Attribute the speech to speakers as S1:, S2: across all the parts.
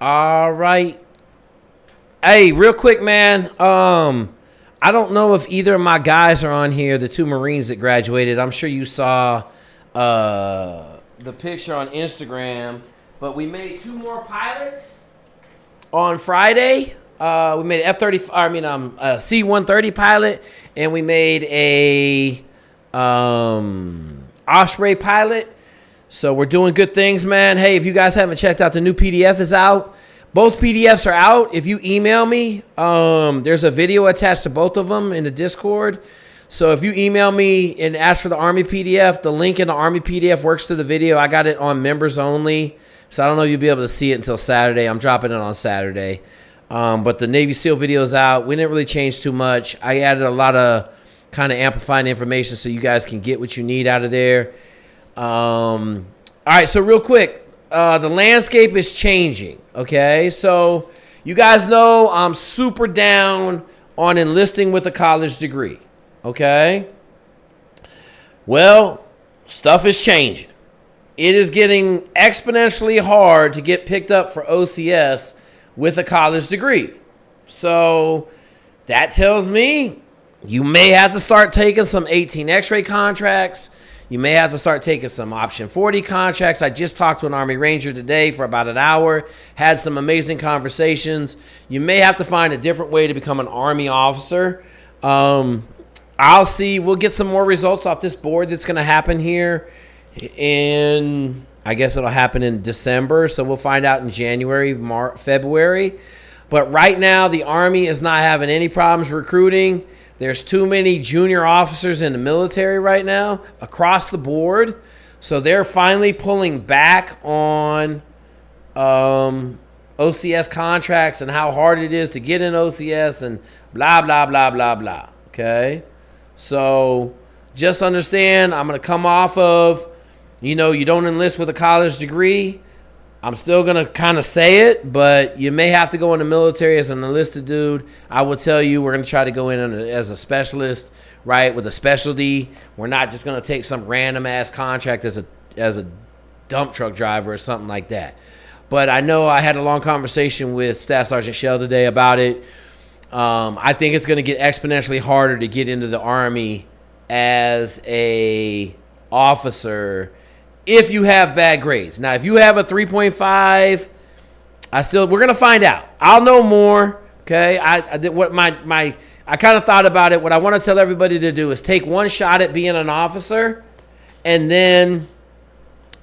S1: All right. Hey, real quick, man. I don't know if either of my guys are on here, the two Marines that graduated. I'm sure you saw the picture on Instagram, but we made two more pilots on Friday. We made an a C-130 pilot, and we made a Osprey pilot. So we're doing good things, man. Hey, if you guys haven't checked out, the new PDF is out. Both PDFs are out. If you email me, there's a video attached to both of them in the Discord. So if you email me and ask for the Army PDF, the link in the Army PDF works to the video. I got it on members only, so I don't know if you'll be able to see it until Saturday. I'm dropping it on Saturday. But the Navy SEAL video is out. We didn't really change too much. I added a lot of kind of amplifying information so you guys can get what you need out of there. All right, so real quick, the landscape is changing, okay? So you guys know I'm super down on enlisting with a college degree, okay? Well, stuff is changing. It is getting exponentially hard to get picked up for OCS with a college degree. So that tells me you may have to start taking some 18 X-ray contracts. You may have to start taking some option 40 contracts. I just talked to an Army Ranger today for about an hour, had some amazing conversations. You may have to find a different way to become an Army officer. I'll see. We'll get some more results off this board that's going to happen here in, I guess it'll happen in December. So we'll find out in January, February. But right now, the Army is not having any problems recruiting. There's too many junior officers in the military right now across the board. So they're finally pulling back on OCS contracts and how hard it is to get in OCS and blah, blah, blah, blah, blah. Okay? So just understand, I'm going to come off of, you don't enlist with a college degree. I'm still going to kind of say it, but you may have to go in the military as an enlisted dude. I will tell you, we're going to try to go in as a specialist, right, with a specialty. We're not just going to take some random-ass contract as a dump truck driver or something like that. But I know I had a long conversation with Staff Sergeant Shell today about it. I think it's going to get exponentially harder to get into the Army as a officer if you have bad grades. Now, if you have a 3.5, we're gonna find out. I'll know more. Okay, I kind of thought about it. What I want to tell everybody to do is take one shot at being an officer, and then,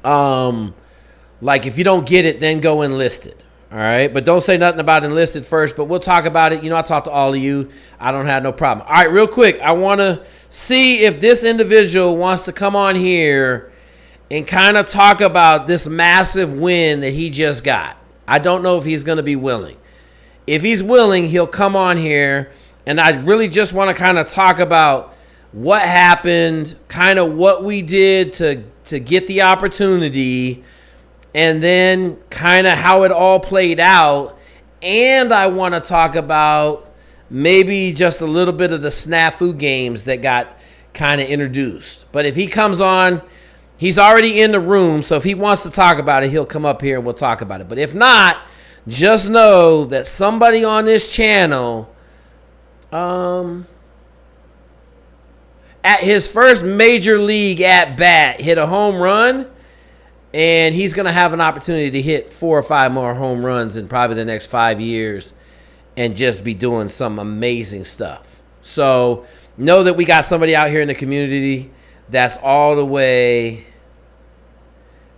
S1: if you don't get it, then go enlisted. All right, but don't say nothing about enlisted first. But we'll talk about it. I talk to all of you. I don't have no problem. All right, real quick, I want to see if this individual wants to come on here and kind of talk about this massive win that he just got. I don't know if he's going to be willing. If he's willing, he'll come on here, and I really just want to kind of talk about what happened, kind of what we did to get the opportunity, and then kind of how it all played out. And I want to talk about maybe just a little bit of the snafu games that got kind of introduced. But if he comes on, he's already in the room, so if he wants to talk about it, he'll come up here and we'll talk about it. But if not, just know that somebody on this channel, at his first major league at bat, hit a home run, and he's going to have an opportunity to hit 4 or 5 more home runs in probably the next 5 years and just be doing some amazing stuff. So know that we got somebody out here in the community that's all the way.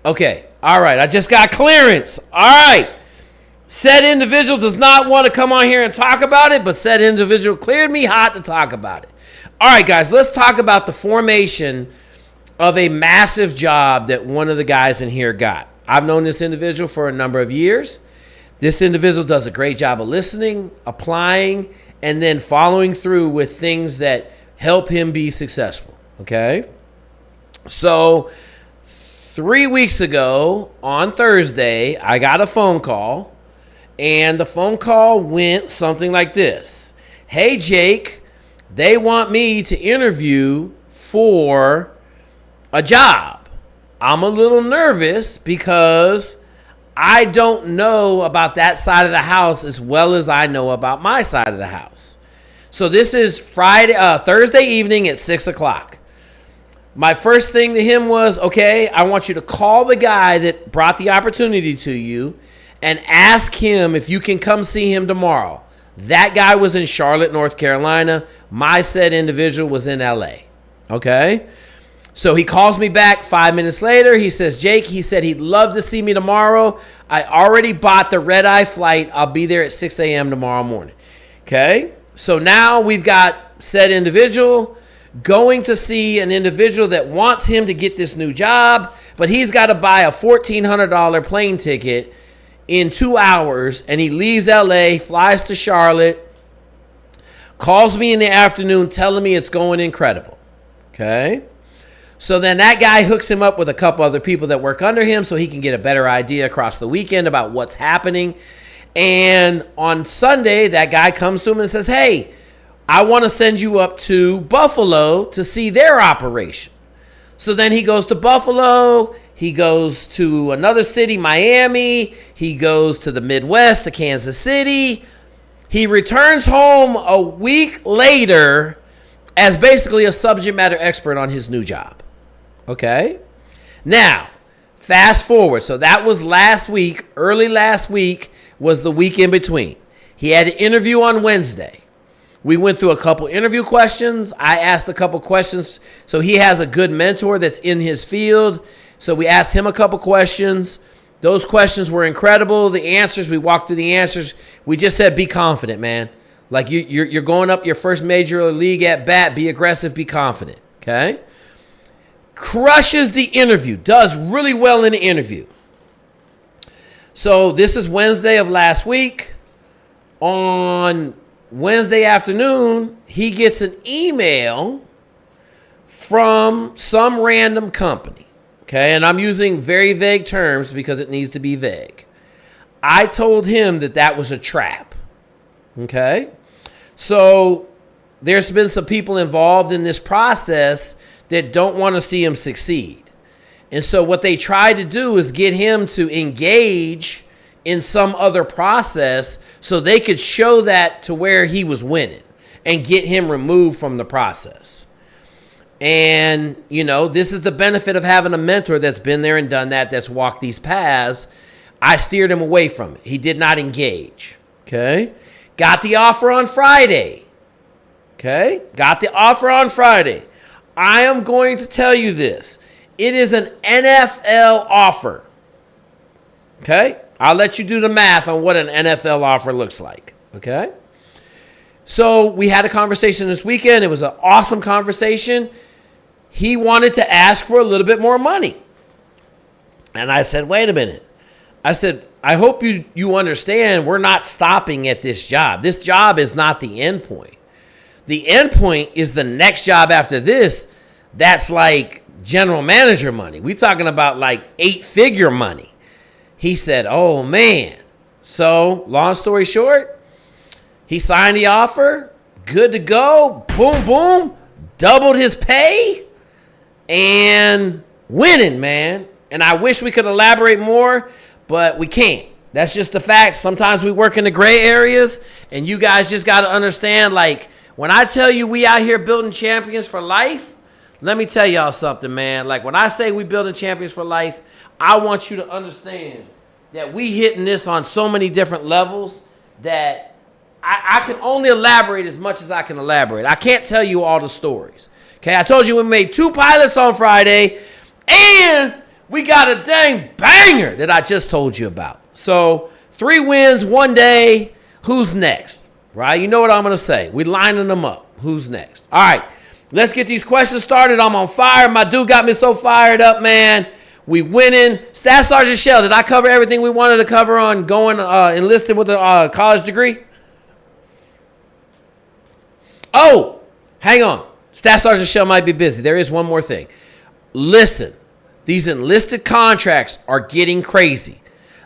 S1: Okay. All right. I just got clearance. All right. Said individual does not want to come on here and talk about it, but said individual cleared me hot to talk about it. All right, guys, let's talk about the formation of a massive job that one of the guys in here got. I've known this individual for a number of years. This individual does a great job of listening, applying, and then following through with things that help him be successful. Okay? So 3 weeks ago on Thursday, I got a phone call, and the phone call went something like this. Hey, Jake, they want me to interview for a job. I'm a little nervous because I don't know about that side of the house as well as I know about my side of the house. So this is Thursday evening at 6 o'clock. My first thing to him was, okay, I want you to call the guy that brought the opportunity to you and ask him if you can come see him tomorrow. That guy was in Charlotte, North Carolina. My said individual was in LA. Okay? So he calls me back 5 minutes later. He says, Jake, he said he'd love to see me tomorrow. I already bought the red-eye flight. I'll be there at 6 a.m. tomorrow morning. Okay? So now we've got said individual going to see an individual that wants him to get this new job, but he's got to buy a $1,400 plane ticket in 2 hours, and he leaves LA, flies to Charlotte, calls me in the afternoon telling me it's going incredible. Okay? So then that guy hooks him up with a couple other people that work under him so he can get a better idea across the weekend about what's happening. And on Sunday, that guy comes to him and says, hey, I want to send you up to Buffalo to see their operation. So then he goes to Buffalo. He goes to another city, Miami. He goes to the Midwest, to Kansas City. He returns home a week later as basically a subject matter expert on his new job. Okay? Now, fast forward. So that was last week. Early last week was the week in between. He had an interview on Wednesday. We went through a couple interview questions. I asked a couple questions. So he has a good mentor that's in his field. So we asked him a couple questions. Those questions were incredible. The answers, we walked through the answers. We just said, be confident, man. Like you're going up your first major league at bat. Be aggressive, be confident. Okay? Crushes the interview. Does really well in the interview. So this is Wednesday of last week. On Wednesday afternoon, he gets an email from some random company. Okay, and I'm using very vague terms because it needs to be vague. I told him that was a trap. Okay, so there's been some people involved in this process that don't want to see him succeed. And so what they try to do is get him to engage in some other process so they could show that to where he was winning and get him removed from the process. And, this is the benefit of having a mentor that's been there and done that, that's walked these paths. I steered him away from it. He did not engage. Okay? Got the offer on Friday. Okay? Got the offer on Friday. I am going to tell you this. It is an NFL offer. Okay? I'll let you do the math on what an NFL offer looks like. Okay? So we had a conversation this weekend. It was an awesome conversation. He wanted to ask for a little bit more money. And I said, wait a minute. I said, I hope you understand we're not stopping at this job. This job is not the end point. The end point is the next job after this. That's like general manager money. We're talking about like 8-figure money. He said, oh, man. So, long story short, he signed the offer. Good to go. Boom, boom. Doubled his pay. And winning, man. And I wish we could elaborate more, but we can't. That's just the facts. Sometimes we work in the gray areas, and you guys just got to understand, like, when I tell you we out here building champions for life, let me tell y'all something, man. Like, when I say we building champions for life, I want you to understand that we hitting this on so many different levels that I can only elaborate as much as I can elaborate. I can't tell you all the stories. Okay, I told you we made 2 pilots on Friday, and we got a dang banger that I just told you about. So 3 wins, 1 day. Who's next? Right? You know what I'm going to say. We're lining them up. Who's next? All right, let's get these questions started. I'm on fire. My dude got me so fired up, man. We winning. Staff Sergeant Shell, did I cover everything we wanted to cover on going enlisted with a college degree? Oh, hang on. Staff Sergeant Shell might be busy. There is one more thing. Listen, these enlisted contracts are getting crazy.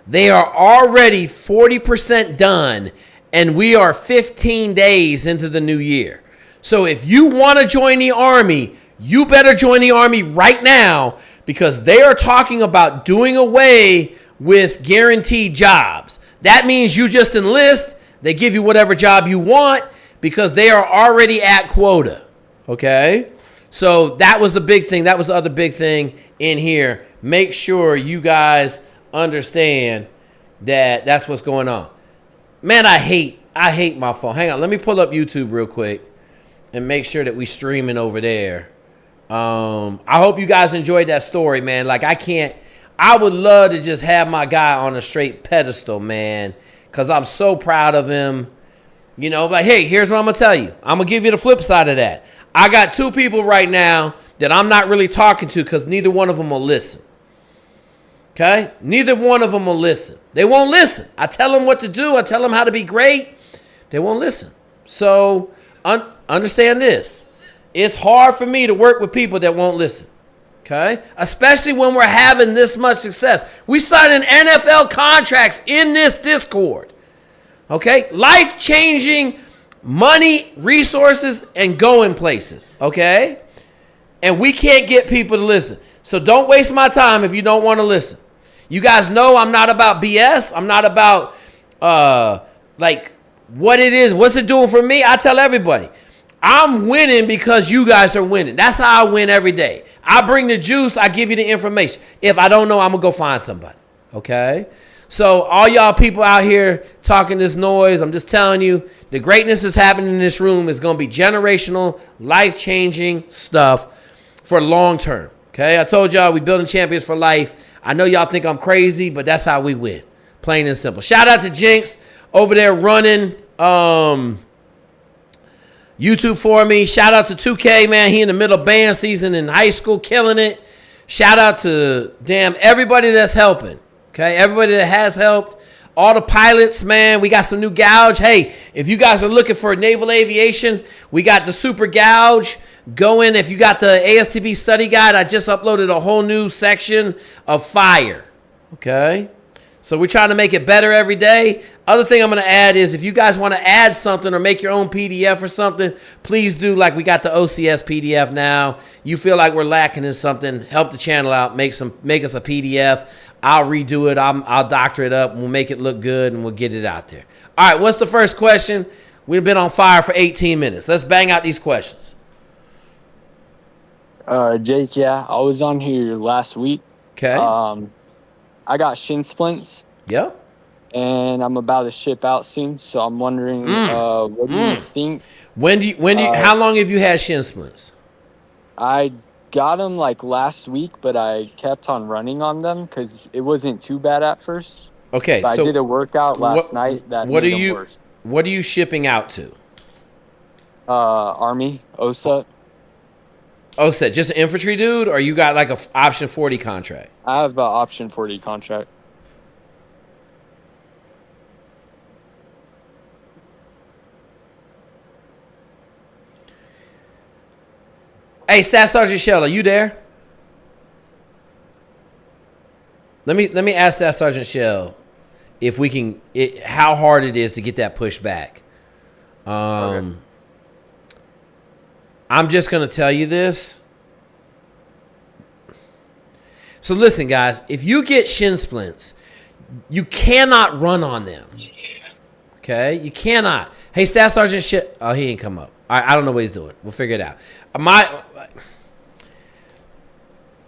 S1: They are already 40% done, and we are 15 days into the new year. So if you want to join the Army, you better join the Army right now, because they are talking about doing away with guaranteed jobs. That means you just enlist. They give you whatever job you want because they are already at quota. Okay? So that was the big thing. That was the other big thing in here. Make sure you guys understand that that's what's going on. Man, I hate my phone. Hang on. Let me pull up YouTube real quick and make sure that we streaming over there. I hope you guys enjoyed that story, man. Like, I would love to just have my guy on a straight pedestal, man, because I'm so proud of him. You know, like, hey, here's what I'm going to tell you. I'm going to give you the flip side of that. I got two people right now that I'm not really talking to because neither one of them will listen. Okay? Neither one of them will listen. They won't listen. I tell them what to do. I tell them how to be great. They won't listen. So understand this. It's hard for me to work with people that won't listen. Okay? Especially when we're having this much success. We signing NFL contracts in this Discord. Okay? Life-changing money, resources, and going places. Okay? And we can't get people to listen. So don't waste my time if you don't want to listen. You guys know I'm not about BS. I'm not about like what it is. What's it doing for me? I tell everybody. I'm winning because you guys are winning. That's how I win every day. I bring the juice. I give you the information. If I don't know, I'm going to go find somebody. Okay? So all y'all people out here talking this noise, I'm just telling you, the greatness that's happening in this room is going to be generational, life-changing stuff for long term. Okay? I told y'all we building champions for life. I know y'all think I'm crazy, but that's how we win. Plain and simple. Shout out to Jinx over there running YouTube for me. Shout out to 2K, man. He in the middle of band season in high school, killing it. Shout out to everybody that's helping. Okay, everybody that has helped. All the pilots, man. We got some new gouge. Hey, if you guys are looking for naval aviation, we got the super gouge. Go in. If you got the ASTB study guide, I just uploaded a whole new section of fire. Okay. So we're trying to make it better every day. Other thing I'm going to add is if you guys want to add something or make your own PDF or something, please do. Like we got the OCS PDF now. You feel like we're lacking in something, help the channel out, make us a PDF. I'll redo it. I'll doctor it up. We'll make it look good and we'll get it out there. All right, what's the first question? We've been on fire for 18 minutes. Let's bang out these questions.
S2: Jake, yeah, I was on here last week.
S1: Okay.
S2: I got shin splints.
S1: Yep.
S2: And I'm about to ship out soon, so I'm wondering, what do you think?
S1: How long have you had shin splints?
S2: I got them like last week, but I kept on running on them because it wasn't too bad at first.
S1: Okay,
S2: but
S1: so
S2: I did a workout last night that made them worse.
S1: What are you shipping out to?
S2: Army, OSA.
S1: OSA, just an infantry dude, or you got like a option 40 contract?
S2: I have an option 40 contract.
S1: Hey, Staff Sergeant Shell, are you there? Let me ask Staff Sergeant Shell if we can, how hard it is to get that pushback. Okay. I'm just going to tell you this. So listen, guys, if you get shin splints, you cannot run on them. Okay? You cannot. Hey, Staff Sergeant Shell. Oh, he ain't come up. All right, I don't know what he's doing. We'll figure it out.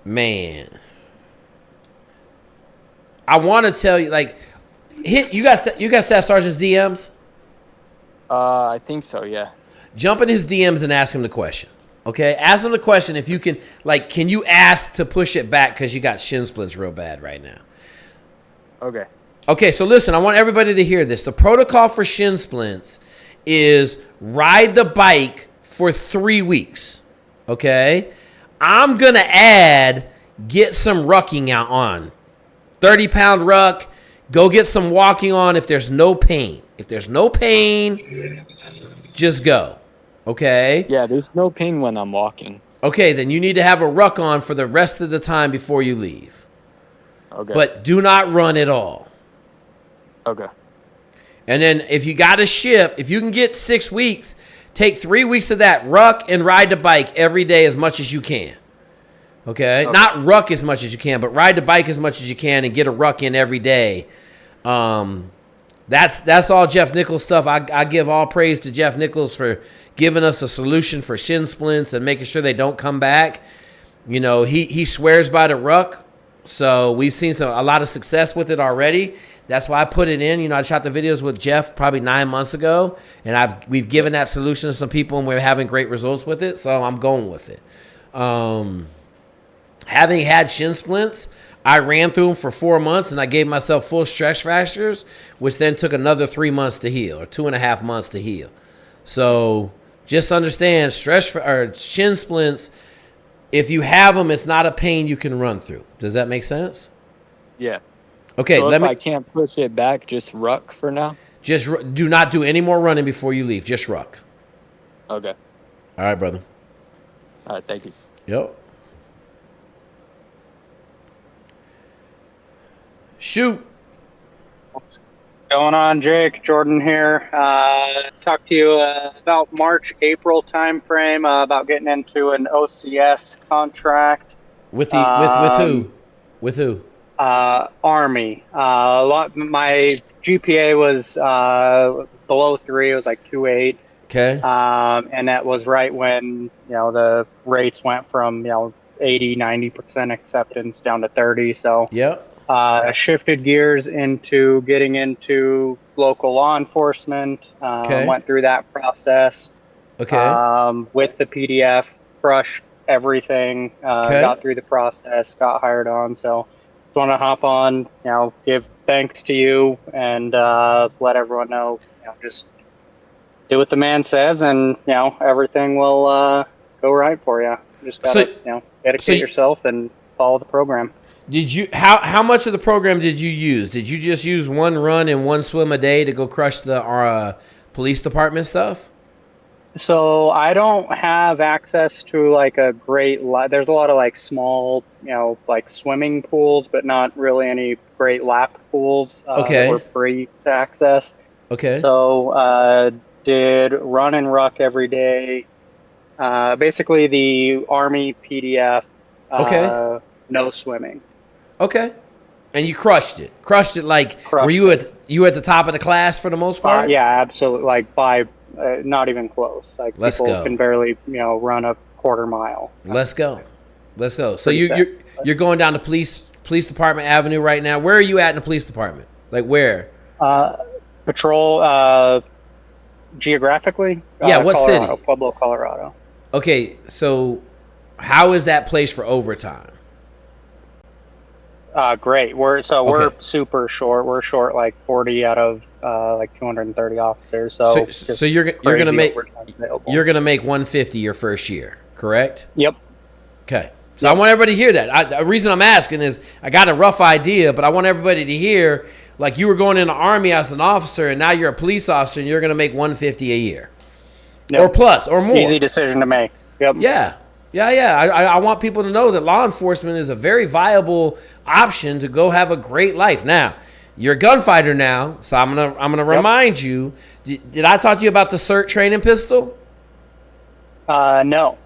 S1: Man. I want to tell you, like, you got Staff Sergeant's DMs?
S2: I think so, yeah.
S1: Jump in his DMs and ask him the question. Okay? Ask him the question if you can, like, can you ask to push it back because you got shin splints real bad right now?
S2: Okay.
S1: Okay, so listen, I want everybody to hear this. The protocol for shin splints is ride the bike for 3 weeks. Okay? I'm going to add, get some rucking out on. 30-pound ruck. Go get some walking on if there's no pain. If there's no pain, just go. Okay?
S2: Yeah, there's no pain when I'm walking.
S1: Okay, then you need to have a ruck on for the rest of the time before you leave.
S2: Okay.
S1: But do not run at all.
S2: Okay.
S1: And then if you got to ship, if you can get 6 weeks, take 3 weeks of that ruck and ride the bike every day as much as you can. Okay? Not ruck as much as you can, but ride the bike as much as you can and get a ruck in every day. That's all Jeff Nichols stuff. I give all praise to Jeff Nichols for giving us a solution for shin splints and making sure they don't come back. You know, he swears by the ruck, so we've seen a lot of success with it already. That's why I put it in. You know, I shot the videos with Jeff probably 9 months ago, and we've given that solution to some people, and we're having great results with it. So I'm going with it. Having had shin splints, I ran through them for 4 months, and I gave myself full stress fractures, which then took another 3 months to heal, or 2.5 months to heal. So just understand, shin splints, if you have them, it's not a pain you can run through. Does that make sense?
S2: Yeah.
S1: Okay.
S2: So if I can't push it back, just ruck for now?
S1: Just do not do any more running before you leave. Just ruck.
S2: Okay.
S1: All right, brother.
S2: All right, thank you.
S1: Yep. Shoot.
S3: What's going on, Jake? Jordan here. Talk to you about March, April timeframe about getting into an OCS contract.
S1: With who? With who?
S3: Army. My GPA was below 3. It was like 2.8.
S1: Okay.
S3: And that was right when the rates went from 80-90% acceptance down to 30. So
S1: yep.
S3: Shifted gears into getting into local law enforcement.
S1: Okay.
S3: Went through that process.
S1: Okay.
S3: With the PDF, crushed everything.
S1: Okay.
S3: Got through the process. Got hired on. So just want to hop on. Give thanks to you and let everyone know. Just do what the man says, and everything will go right for you. Just gotta dedicate yourself and follow the program.
S1: Did you how much of the program did you use? Did you just use one run and one swim a day to go crush the police department stuff?
S3: So I don't have access to like a great there's a lot of like small, like swimming pools, but not really any great lap pools that were free to access.
S1: Okay.
S3: So did run and ruck every day. Basically the Army PDF. No swimming.
S1: Okay. And you crushed it. Were you at the top of the class for the most part?
S3: Yeah, absolutely. Like by not even close. Like
S1: Let's
S3: people
S1: go.
S3: can barely, run a quarter mile.
S1: Let's go. So you're going down the police department avenue right now. Where are you at in the police department? Like where?
S3: Patrol geographically?
S1: Yeah, what
S3: Colorado,
S1: city?
S3: Pueblo, Colorado.
S1: Okay, so how is that place for overtime?
S3: Great. We're super short. We're short like 40 out of like 230 officers. So
S1: you're gonna make 150 your first year, correct?
S3: Yep.
S1: Okay. So I want everybody to hear that. The reason I'm asking is I got a rough idea, but I want everybody to hear like you were going in the Army as an officer, and now you're a police officer, and you're gonna make 150 a year, or plus, or more.
S3: Easy decision to make. Yep.
S1: Yeah. I want people to know that law enforcement is a very viable option to go have a great life. Now, you're a gunfighter now, so I'm gonna remind you. Did I talk to you about the CERT training pistol?
S3: No.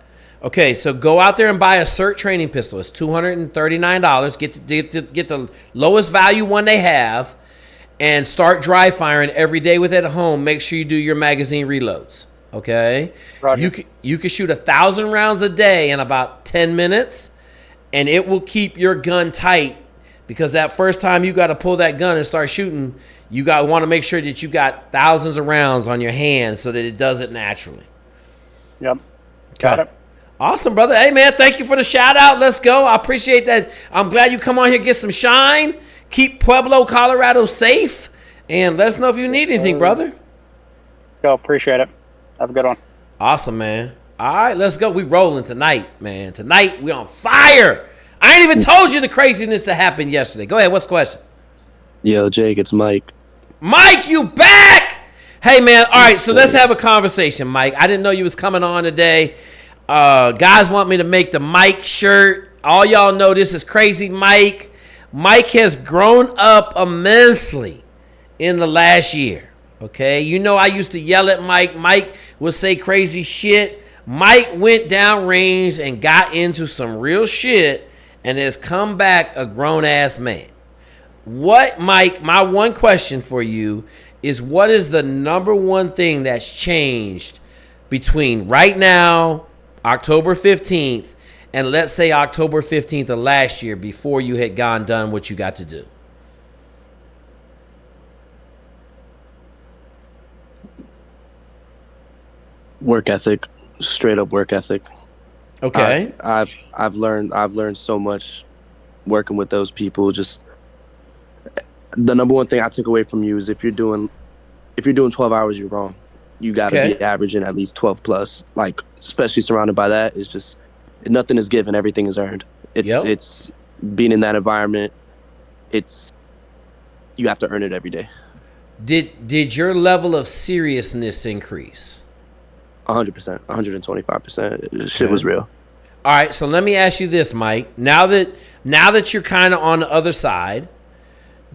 S1: Okay, so go out there and buy a CERT training pistol. It's $239. Get the lowest value one they have, and start dry firing every day with it at home. Make sure you do your magazine reloads. Okay,
S3: Roger.
S1: You can shoot 1,000 rounds a day in about 10 minutes, and it will keep your gun tight, because that first time you got to pull that gun and start shooting, you want to make sure that you got thousands of rounds on your hands so that it does it naturally.
S3: Yep. Got it.
S1: Awesome, brother. Hey, man, thank you for the shout out. Let's go. I appreciate that. I'm glad you come on here, get some shine. Keep Pueblo, Colorado safe, and let us know if you need anything, brother.
S3: Go. Appreciate it. Have a good one.
S1: Awesome, man. All right, let's go. We rolling tonight, man. Tonight, we on fire. I ain't even told you the craziness that happened yesterday. Go ahead. What's the question?
S4: Yo, Jake, it's Mike.
S1: Mike, you back? Hey, man. All right, so let's have a conversation, Mike. I didn't know you was coming on today. Guys want me to make the Mike shirt. All y'all know this is Crazy Mike. Mike has grown up immensely in the last year. Okay, I used to yell at Mike. Mike would say crazy shit. Mike went downrange and got into some real shit and has come back a grown-ass man. What, Mike, my one question for you is, what is the number one thing that's changed between right now, October 15th, and let's say October 15th of last year before you had done what you got to do?
S4: Work ethic, straight up work ethic.
S1: Okay.
S4: I've learned so much working with those people. Just the number one thing I took away from you is if you're doing 12 hours, you're wrong. You got to be averaging at least 12 plus. Like, especially surrounded by that, it's just nothing is given, everything is earned. It's being in that environment. You have to earn it every day.
S1: Did your level of seriousness increase?
S4: 100%, 125%. Shit was real.
S1: All right, so let me ask you this, Mike. Now that you're kind of on the other side,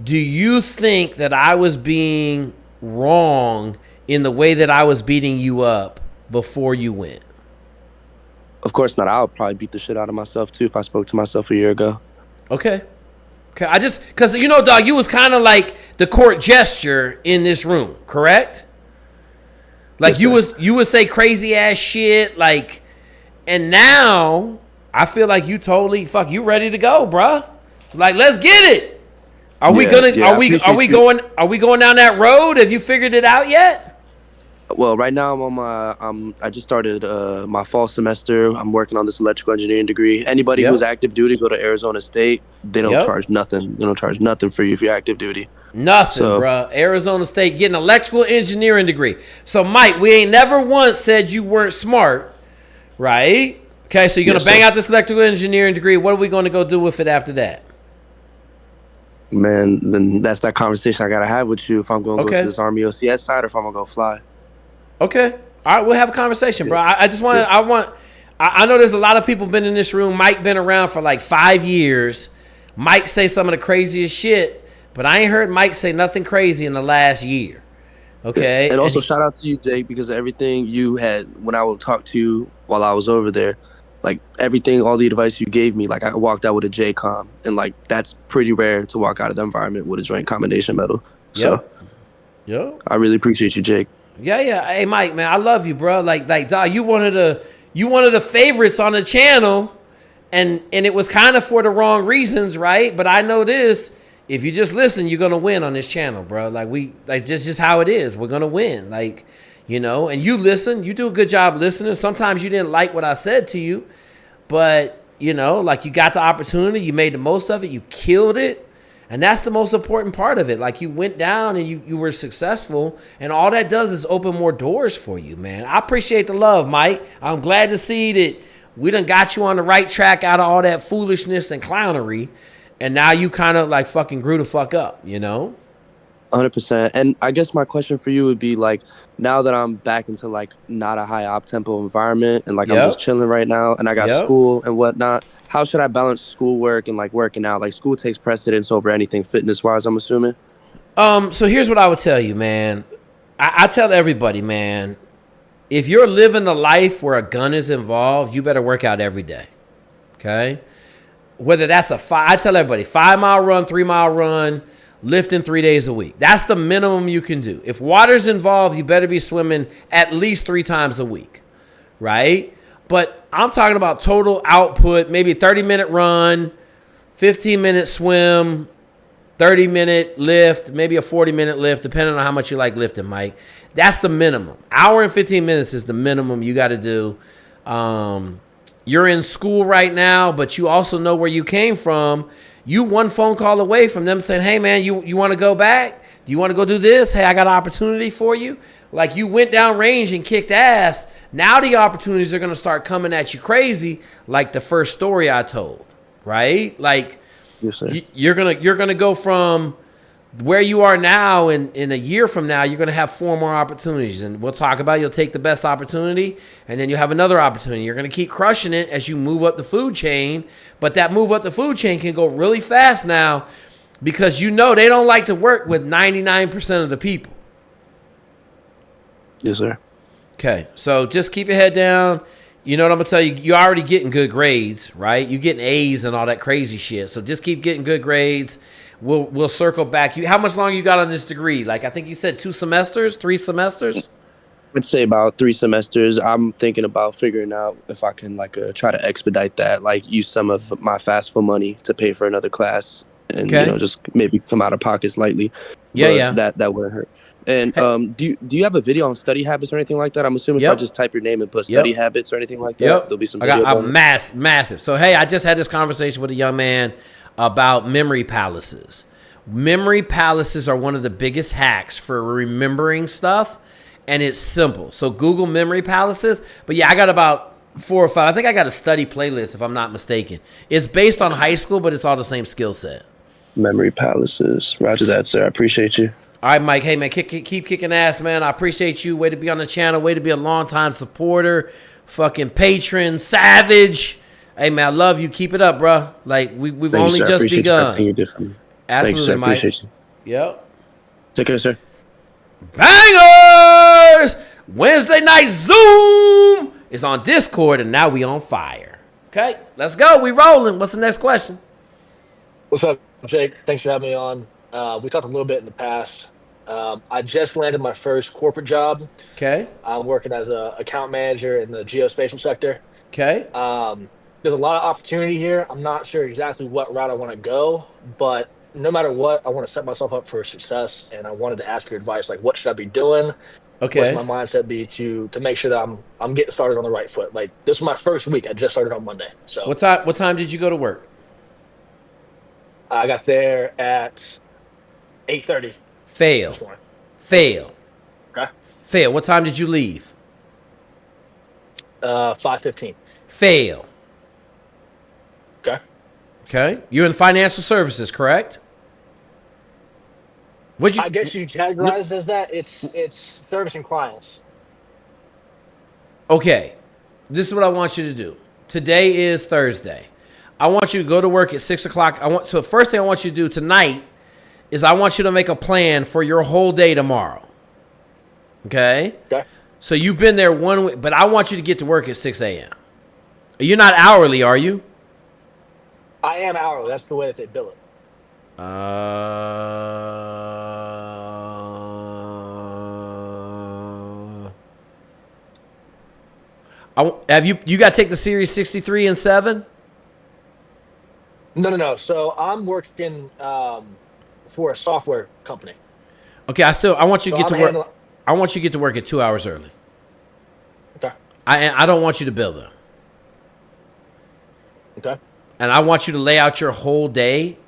S1: do you think that I was being wrong in the way that I was beating you up before you went?
S4: Of course not. I would probably beat the shit out of myself too if I spoke to myself a year ago.
S1: Okay. Because dog, you was kind of like the court gesture in this room, correct? Like, yes, you would say crazy ass shit, like, and now I feel like you totally you ready to go, bruh. Like, let's get it. Are we going down that road? Have you figured it out yet?
S4: Well, right now I just started my fall semester. I'm working on this electrical engineering degree. Anybody who's active duty, go to Arizona State. They don't charge nothing. They don't charge nothing for you if you're active duty. Nothing,
S1: bro. Arizona State getting an electrical engineering degree. So, Mike, we ain't never once said you weren't smart, right? Okay, so you're going to bang out this electrical engineering degree. What are we going to go do with it after that?
S4: Man, then that's that conversation I got to have with you if I'm going to go to this Army OCS side or if I'm going to go fly.
S1: Okay. All right, we'll have a conversation, bro. I just want to, I know there's a lot of people been in this room. Mike been around for like 5 years. Mike say some of the craziest shit, but I ain't heard Mike say nothing crazy in the last year. Okay.
S4: And also shout out to you, Jake, because everything you had when I would talk to you while I was over there, like everything, all the advice you gave me, like I walked out with a JCOM, and like that's pretty rare to walk out of the environment with a joint commendation medal. So I really appreciate you, Jake.
S1: Yeah. Hey, Mike, man, I love you, bro. Like, dog, you one of the favorites on the channel, and it was kind of for the wrong reasons, right? But I know this: if you just listen, you're gonna win on this channel, bro. Like just how it is. We're gonna win, like, and you listen. You do a good job listening. Sometimes you didn't like what I said to you, but like you got the opportunity, you made the most of it, you killed it. And that's the most important part of it. Like, you went down and you were successful, and all that does is open more doors for you, man. I appreciate the love, Mike. I'm glad to see that we done got you on the right track out of all that foolishness and clownery, and now you kind of like fucking grew the fuck up,
S4: 100%. And I guess my question for you would be, like, now that I'm back into like not a high op tempo environment and like I'm just chilling right now and I got school and whatnot, how should I balance schoolwork and like working out? Like, school takes precedence over anything fitness wise, I'm assuming.
S1: So here's what I would tell you, man. I tell everybody, man, if you're living a life where a gun is involved, you better work out every day. Okay? Whether that's I tell everybody, 5 mile run, 3 mile run, lifting 3 days a week. That's the minimum you can do. If water's involved, you better be swimming at least 3 times a week, right? But I'm talking about total output, maybe a 30-minute run, 15-minute swim, 30-minute lift, maybe a 40-minute lift, depending on how much you like lifting, Mike. That's the minimum. Hour and 15 minutes is the minimum you got to do. You're in school right now, but you also know where you came from. You one phone call away from them saying, hey, man, you want to go back? Do you want to go do this? Hey, I got an opportunity for you. Like, you went down range and kicked ass. Now the opportunities are going to start coming at you crazy, like the first story I told, right? Like,
S4: yes, sir.
S1: You're gonna go from where you are now, and in a year from now, you're going to have 4 more opportunities. And we'll talk about it. You'll take the best opportunity, and then you'll have another opportunity. You're going to keep crushing it as you move up the food chain. But that move up the food chain can go really fast now, because they don't like to work with 99% of the people.
S4: Yes, sir.
S1: Okay, so just keep your head down. You know what I'm gonna tell you? You're already getting good grades, right? You're getting A's and all that crazy shit. So just keep getting good grades. We'll circle back. How much longer you got on this degree? Like I think you said 2 semesters, 3 semesters.
S4: I'd say about 3 semesters. I'm thinking about figuring out if I can try to expedite that, like use some of my FAFSA money to pay for another class, and just maybe come out of pocket slightly.
S1: Yeah.
S4: That wouldn't hurt. And do you have a video on study habits or anything like that? I'm assuming if I just type your name and put study habits or anything like that, there'll be some video.
S1: I got massive. So hey, I just had this conversation with a young man about memory palaces. Memory palaces are one of the biggest hacks for remembering stuff, and it's simple. So Google memory palaces. But yeah, I got about 4 or 5. I think I got a study playlist if I'm not mistaken. It's based on high school, but it's all the same skill set.
S4: Memory palaces. Roger that, sir. I appreciate you.
S1: All right, Mike. Hey, man, keep kicking ass, man. I appreciate you. Way to be on the channel. Way to be a long-time supporter. Fucking patron. Savage. Hey, man, I love you. Keep it up, bro. Like, we've
S4: Thanks,
S1: only
S4: sir.
S1: just begun.
S4: Everything you did for me.
S1: Absolutely,
S4: Thanks, sir.
S1: Mike.
S4: Appreciate you.
S1: Yep.
S4: Take care, sir.
S1: Bangers! Wednesday night Zoom is on Discord, and now we on fire. Okay, let's go. We rolling. What's the next question?
S5: What's up, Jake? Thanks for having me on. We talked a little bit in the past. I just landed my first corporate job.
S1: Okay.
S5: I'm working as an account manager in the geospatial sector.
S1: Okay.
S5: There's a lot of opportunity here. I'm not sure exactly what route I want to go, but no matter what, I want to set myself up for success, and I wanted to ask your advice. Like, what should I be doing?
S1: Okay.
S5: What's my mindset be to make sure that I'm getting started on the right foot? Like, this is my first week. I just started on Monday. So
S1: what time did you go to work?
S5: I got there at 8:30.
S1: Fail.
S5: This morning.
S1: Fail.
S5: Okay.
S1: Fail. What time did you leave?
S5: 5:15.
S1: Fail.
S5: Okay.
S1: Okay. You're in financial services, correct?
S5: I guess you categorize as that. It's servicing clients.
S1: Okay. This is what I want you to do. Today is Thursday. I want you to go to work at 6 o'clock. So first thing I want you to do tonight is I want you to make a plan for your whole day tomorrow. Okay?
S5: Okay.
S1: So you've been there 1 week, but I want you to get to work at 6 a.m. You're not hourly, are you?
S5: I am hourly. That's the way that they bill it.
S1: Have you got to take the Series 63 and 7?
S5: No. So I'm working for a software company.
S1: Okay, I want you to get to work. I want you to get to work at 2 hours early.
S5: Okay.
S1: I don't want you to bill them.
S5: Okay.
S1: And I want you to lay out your whole day,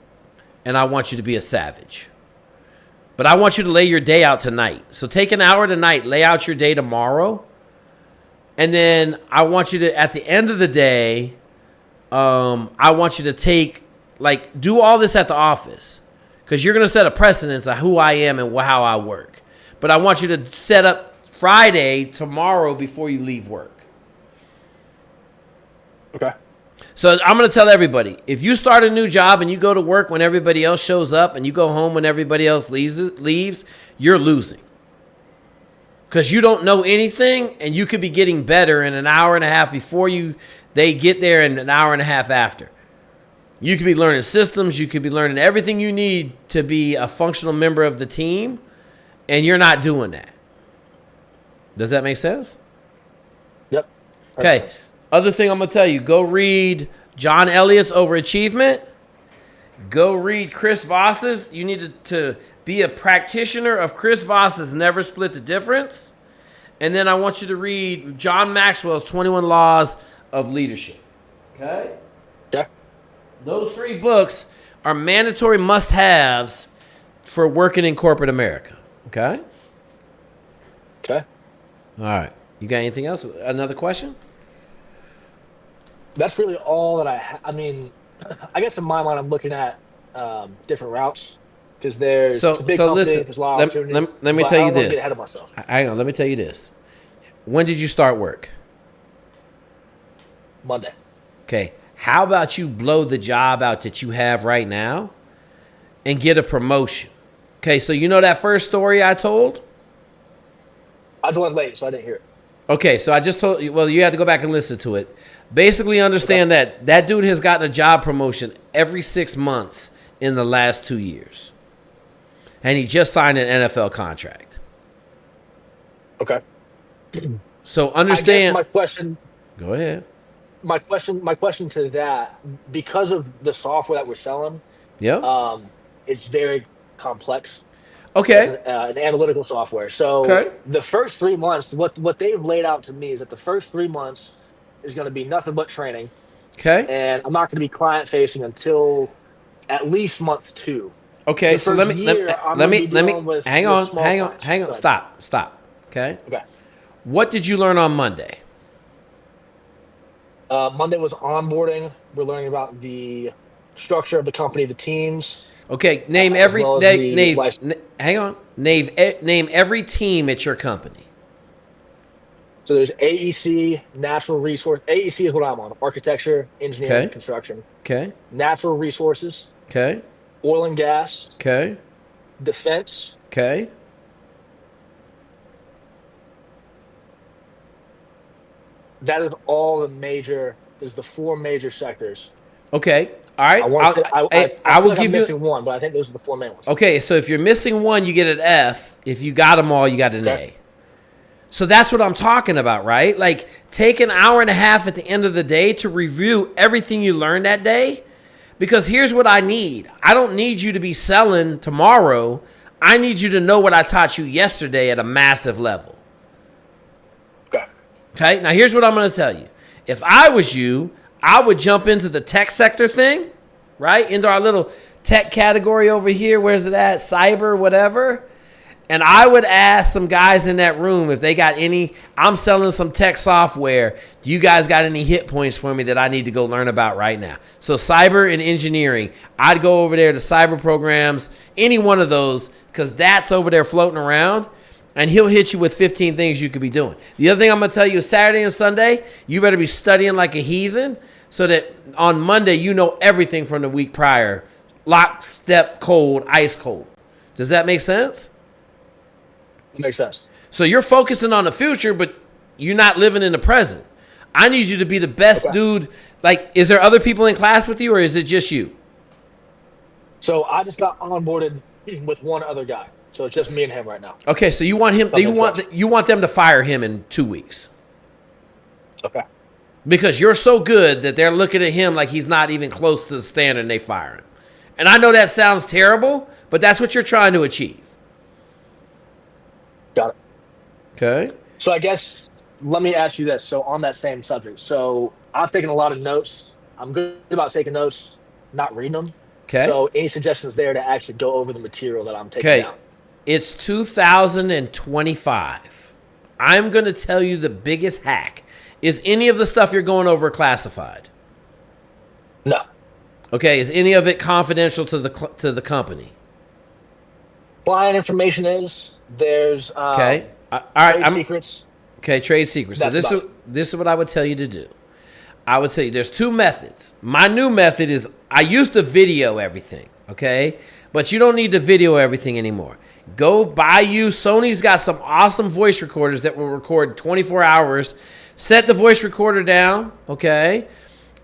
S1: and I want you to be a savage. But I want you to lay your day out tonight. So take an hour tonight, lay out your day tomorrow, and then I want you to, at the end of the day, I want you to do all this at the office, because you're going to set a precedence of who I am and how I work. But I want you to set up Friday tomorrow before you leave work.
S5: Okay.
S1: So I'm going to tell everybody, if you start a new job and you go to work when everybody else shows up and you go home when everybody else leaves, you're losing. Because you don't know anything, and you could be getting better in an hour and a half before they get there and an hour and a half after. You could be learning systems. You could be learning everything you need to be a functional member of the team, and you're not doing that. Does that make sense?
S5: Yep.
S1: Okay. Other thing I'm going to tell you, go read John Elliott's Overachievement. Go read Chris Voss's. You need to be a practitioner of Chris Voss's Never Split the Difference. And then I want you to read John Maxwell's 21 Laws of Leadership. Okay?
S5: Okay.
S1: Those 3 books are mandatory must-haves for working in corporate America. Okay?
S5: Okay.
S1: All right. You got anything else? Another question?
S5: That's really all that I mean, I guess in my mind, I'm looking at different routes, because it's a big company,
S1: listen,
S5: there's a lot of opportunity.
S1: let me tell you
S5: I don't want to
S1: this.
S5: get ahead of myself.
S1: Hang on, let me tell you this. When did you start work?
S5: Monday.
S1: Okay. How about you blow the job out that you have right now and get a promotion? Okay, so you know that first story I told?
S5: I joined late, so I didn't hear it.
S1: Okay, so I just told you. Well, you have to go back and listen to it. Basically, understand that dude has gotten a job promotion every 6 months in the last 2 years, and he just signed an NFL contract.
S5: Okay.
S1: So
S5: I
S1: understand.
S5: guess my question.
S1: Go ahead.
S5: My question to that, because of the software that we're selling,
S1: Yeah.
S5: it's very complex.
S1: Okay.
S5: It's an analytical software. So
S1: Okay.
S5: the first 3 months, what they've laid out to me is that the first 3 months is going to be nothing but training,
S1: Okay.
S5: and I'm not going to be client facing until at least month 2.
S1: Okay.
S5: The
S1: So
S5: first
S1: let me
S5: year, I'm gonna be dealing with
S1: hang on.
S5: small clients.
S1: Hang on.
S5: Go ahead.
S1: Stop. Okay.
S5: Okay.
S1: What did you learn on Monday?
S5: Monday was onboarding. We're learning about the structure of the company, the teams.
S1: Okay. Name
S5: as
S1: every
S5: well as
S1: name.
S5: the
S1: Name
S5: license.
S1: hang on. Name every team at your company.
S5: So there's AEC, natural resource. AEC is what I'm on: architecture, engineering,
S1: Okay.
S5: construction.
S1: Okay.
S5: Natural resources,
S1: Okay.
S5: oil and gas,
S1: Okay.
S5: defense.
S1: Okay.
S5: That is all the major. There's the 4 major sectors.
S1: Okay. All right.
S5: I want to say I
S1: I
S5: feel
S1: will
S5: like I'm
S1: give you.
S5: missing one, but I think those are the 4 main ones.
S1: Okay, so if you're missing one, you get an F. If you got them all, you got an
S5: Okay.
S1: A. So that's what I'm talking about, right? Like, take an hour and a half at the end of the day to review everything you learned that day. Because here's what I need. I don't need you to be selling tomorrow. I need you to know what I taught you yesterday at a massive level.
S5: Okay.
S1: Okay, now here's what I'm going to tell you. If I was you, I would jump into the tech sector thing, right? Into our little tech category over here. Where's it at? Cyber, whatever. And I would ask some guys in that room if they got any. I'm selling some tech software. Do you guys got any hit points for me that I need to go learn about right now? So cyber and engineering, I'd go over there to cyber programs, any one of those, because that's over there floating around. And he'll hit you with 15 things you could be doing. The other thing I'm going to tell you is Saturday and Sunday, you better be studying like a heathen so that on Monday you know everything from the week prior. Lock, step, cold, ice cold. Does that make sense?
S5: That makes sense.
S1: So you're focusing on the future, but you're not living in the present. I need you to be the best dude. Like, is there other people in class with you, or is it just you?
S5: So I just got onboarded with one other guy. So it's just me and him right now.
S1: Okay, so you want him. You want them to fire him in 2 weeks
S5: Okay.
S1: because you're so good that they're looking at him like he's not even close to the standard, and they fire him. And I know that sounds terrible, but that's what you're trying to achieve.
S5: Got it.
S1: Okay.
S5: So I guess let me ask you this. So on that same subject, so I've taken a lot of notes. I'm good about taking notes, not reading them.
S1: Okay.
S5: So any suggestions there to actually go over the material that I'm taking
S1: Okay.
S5: down?
S1: It's 2025. I'm going to tell you the biggest hack. Is any of the stuff you're going over classified?
S5: No.
S1: Okay. Is any of it confidential to the company?
S5: Client information is there's
S1: Okay. All right.
S5: trade secrets.
S1: Okay, trade secrets. So
S5: That's
S1: this is what I would tell you to do. I would tell you there's 2 methods. My new method is I used to video everything, okay? But you don't need to video everything anymore. Go buy you. Sony's got some awesome voice recorders that will record 24 hours. Set the voice recorder down, okay?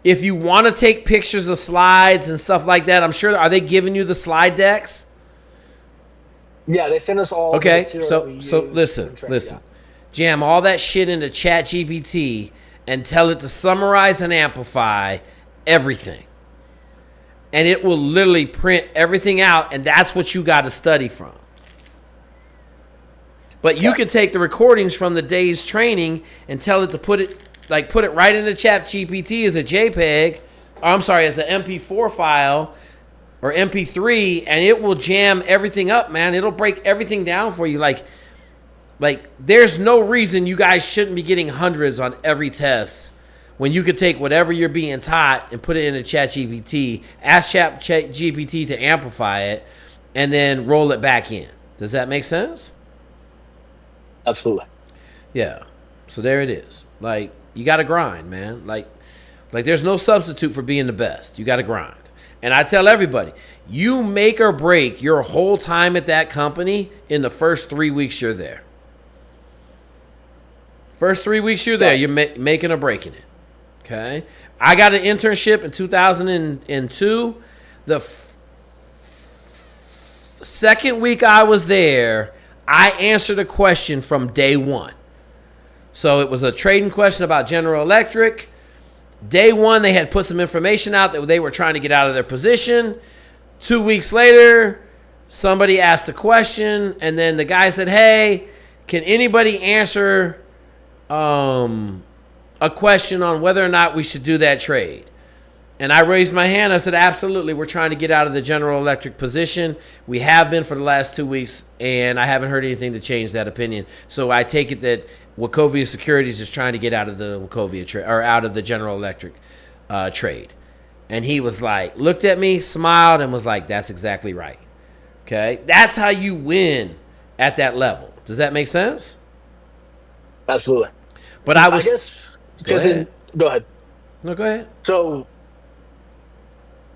S1: If you want to take pictures of slides and stuff like that, I'm sure, are they giving you the slide decks?
S5: Yeah, they send us all.
S1: Okay,
S5: the material that we
S1: so
S5: use
S1: listen.
S5: and train. Yeah.
S1: Jam all that shit into ChatGPT and tell it to summarize and amplify everything. And it will literally print everything out, and that's what you got to study from. But you can take the recordings from the day's training and tell it to put it right into ChatGPT as a JPEG, or I'm sorry, as an MP4 file or MP3, and it will jam everything up, man. It'll break everything down for you. Like there's no reason you guys shouldn't be getting hundreds on every test when you could take whatever you're being taught and put it into ChatGPT, ask ChatGPT to amplify it, and then roll it back in. Does that make sense?
S5: Absolutely.
S1: Yeah. So there it is. Like, you got to grind, man. Like there's no substitute for being the best. You got to grind. And I tell everybody, you make or break your whole time at that company in the first 3 weeks you're there. First 3 weeks you're there, you're making or breaking it. Okay. I got an internship in 2002. The second week I was there, I answered a question from day one. So it was a trading question about General Electric. Day one, they had put some information out that they were trying to get out of their position. 2 weeks later, somebody asked a question, and then the guy said, hey, can anybody answer a question on whether or not we should do that trade? And I raised my hand. I said, absolutely. We're trying to get out of the General Electric position. We have been for the last 2 weeks, and I haven't heard anything to change that opinion. So I take it that Wachovia Securities is trying to get out of the Wachovia trade, or out of the General Electric trade. And he was like, looked at me, smiled, and was like, that's exactly right. Okay? That's how you win at that level. Does that make sense?
S5: Absolutely.
S1: But I was...
S5: I guess, go ahead.
S1: No, go ahead.
S5: So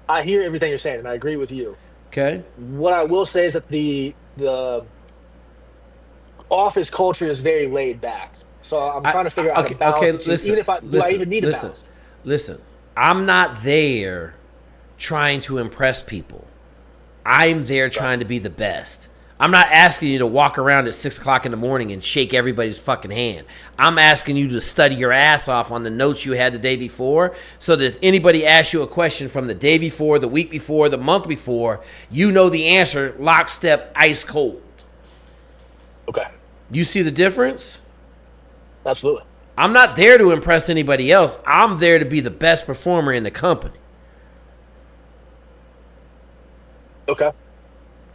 S5: I hear everything you're saying, and I agree with you.
S1: Okay.
S5: What I will say is that the office culture is very laid back. So I'm trying to figure out a balance.
S1: Listen,
S5: even if do I even need a balance?
S1: Listen, I'm not there trying to impress people. I'm there trying to be the best. I'm not asking you to walk around at 6 o'clock in the morning and shake everybody's fucking hand. I'm asking you to study your ass off on the notes you had the day before, so that if anybody asks you a question from the day before, the week before, the month before, you know the answer lockstep, ice cold.
S5: Okay.
S1: You see the difference?
S5: Absolutely.
S1: I'm not there to impress anybody else. I'm there to be the best performer in the company.
S5: Okay.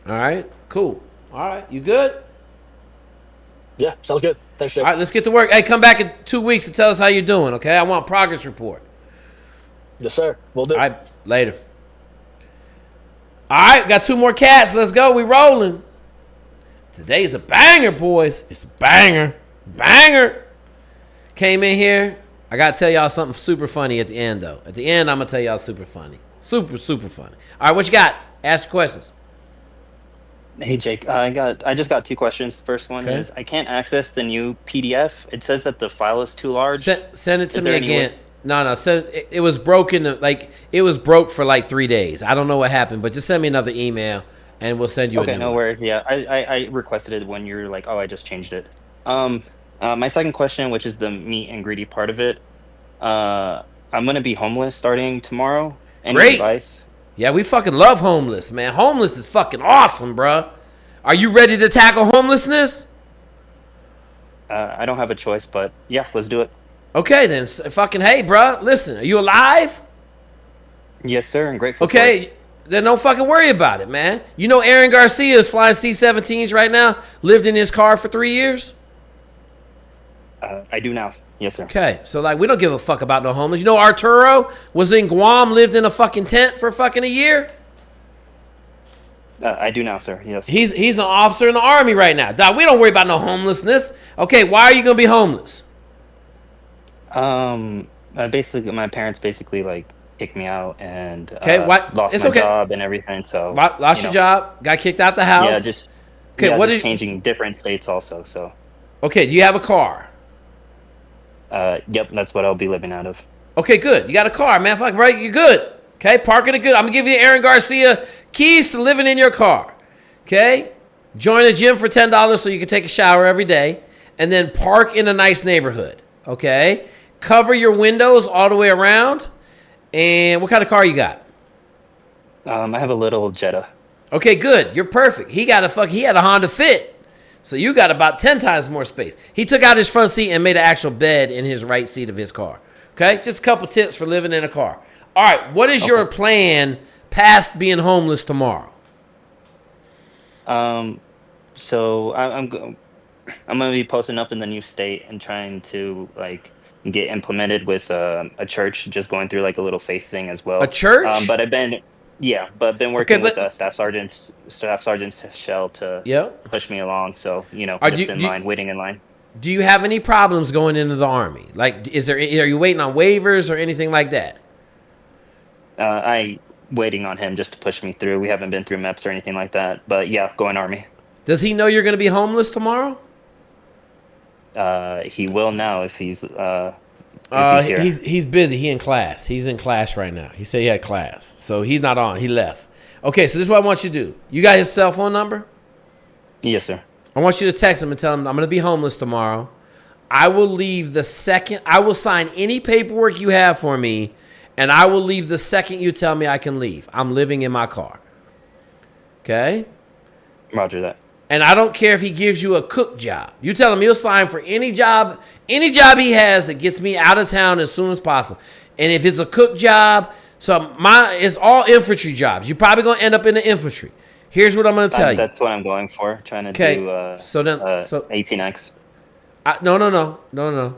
S1: All right, cool. All right, you good?
S5: Yeah, sounds good. Thanks, Jake.
S1: All right, let's get to work. Hey, come back in 2 weeks and tell us how you're doing, okay? I want a progress report.
S5: Yes, sir. We'll do.
S1: All right, later. All right, got 2 more cats. Let's go. We rolling. Today's a banger, boys. It's a banger. Banger. Came in here. I got to tell y'all something super funny at the end, though. At the end, I'm going to tell y'all super funny. Super, super funny. All right, what you got? Ask questions.
S6: Hey Jake, I just got 2 questions. First one is I can't access the new PDF. It says that the file is too large.
S1: Send it to me again. No, it was broken. Like it was broke for like 3 days. I don't know what happened, but just send me another email and we'll send you.
S6: Okay,
S1: a new
S6: no
S1: one.
S6: worries. Yeah, I requested it when you're like, oh, I just changed it. My second question, which is the meat and greedy part of it. I'm gonna be homeless starting tomorrow. Any
S1: Great.
S6: advice?
S1: Yeah, we fucking love homeless, man. Homeless is fucking awesome, bruh. Are you ready to tackle homelessness?
S6: I don't have a choice, but yeah, let's do it.
S1: Okay, then. Fucking hey, bruh. Listen, are you alive?
S6: Yes, sir. I'm grateful.
S1: Okay, then don't fucking worry about it, man. You know Aaron Garcia is flying C-17s right now, lived in his car for 3 years?
S6: I do now. Yes, sir.
S1: Okay, so like we don't give a fuck about no homeless. You know Arturo was in Guam, lived in a fucking tent for fucking a year?
S6: I do now, sir. Yes.
S1: He's an officer in the Army right now. Dog, we don't worry about no homelessness. Okay, why are you going to be homeless?
S6: Basically, my parents basically like kicked me out and lost
S1: it's
S6: my
S1: okay.
S6: job and everything. So
S1: lost your job, got kicked out the house.
S6: Yeah, just changing different states also. So
S1: okay, do you have a car?
S6: Yep, that's what I'll be living out of.
S1: Okay, good. You got a car, man. Fuck, right? You're good. Okay, parking it good. I'm gonna give you Aaron Garcia keys to living in your car. Okay, join a gym for $10 so you can take a shower every day, and then park in a nice neighborhood. Okay, cover your windows all the way around. And what kind of car you got?
S6: I have a little Jetta.
S1: Okay, good. You're perfect. He had a Honda Fit. So you got about 10 times more space. He took out his front seat and made an actual bed in his right seat of his car. Okay? Just a couple tips for living in a car. All right. What is your plan past being homeless tomorrow?
S6: So I'm going to be posting up in the new state and trying to like get implemented with a church, just going through like a little faith thing as well.
S1: A church?
S6: But I've been working with Staff Sergeant Shell to push me along. So, waiting in line.
S1: Do you have any problems going into the Army? Like, are you waiting on waivers or anything like that?
S6: I waiting on him just to push me through. We haven't been through MEPS or anything like that. But yeah, going Army.
S1: Does he know you're going to be homeless tomorrow?
S6: He will now if he's here.
S1: He's busy. He in class. He's in class right now. He said he had class, so he's not on. He left. Okay, so this is what I want you to do. You got his cell phone number?
S6: Yes, sir.
S1: I want you to text him and tell him I'm going to be homeless tomorrow. I will leave the second. I will sign any paperwork you have for me, and I will leave the second you tell me I can leave. I'm living in my car. Okay?
S6: Roger that.
S1: And I don't care if he gives you a cook job. You tell him he'll sign for any job he has that gets me out of town as soon as possible. And if it's a cook job, so it's all infantry jobs. You're probably going to end up in the infantry. Here's what I'm going to tell you.
S6: That's what I'm going for. Trying to do 18X.
S1: No.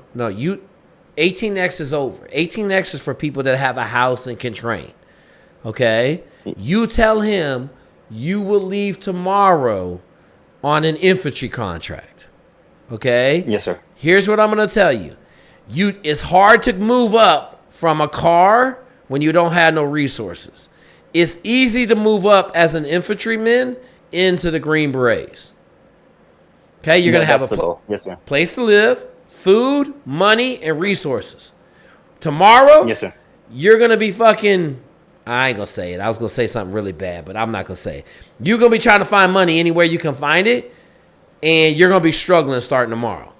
S1: 18X is over. 18X is for people that have a house and can train. Okay? You tell him you will leave tomorrow on an infantry contract. Okay?
S6: Yes, sir.
S1: Here's what I'm going to tell you. It's hard to move up from a car when you don't have no resources. It's easy to move up as an infantryman into the Green Berets. Okay? You're going to have a
S6: yes, sir.
S1: Place to live, food, money, and resources. Tomorrow,
S6: yes, sir.
S1: You're going to be fucking... I ain't going to say it. I was going to say something really bad, but I'm not going to say it. You're going to be trying to find money anywhere you can find it, and you're going to be struggling starting tomorrow.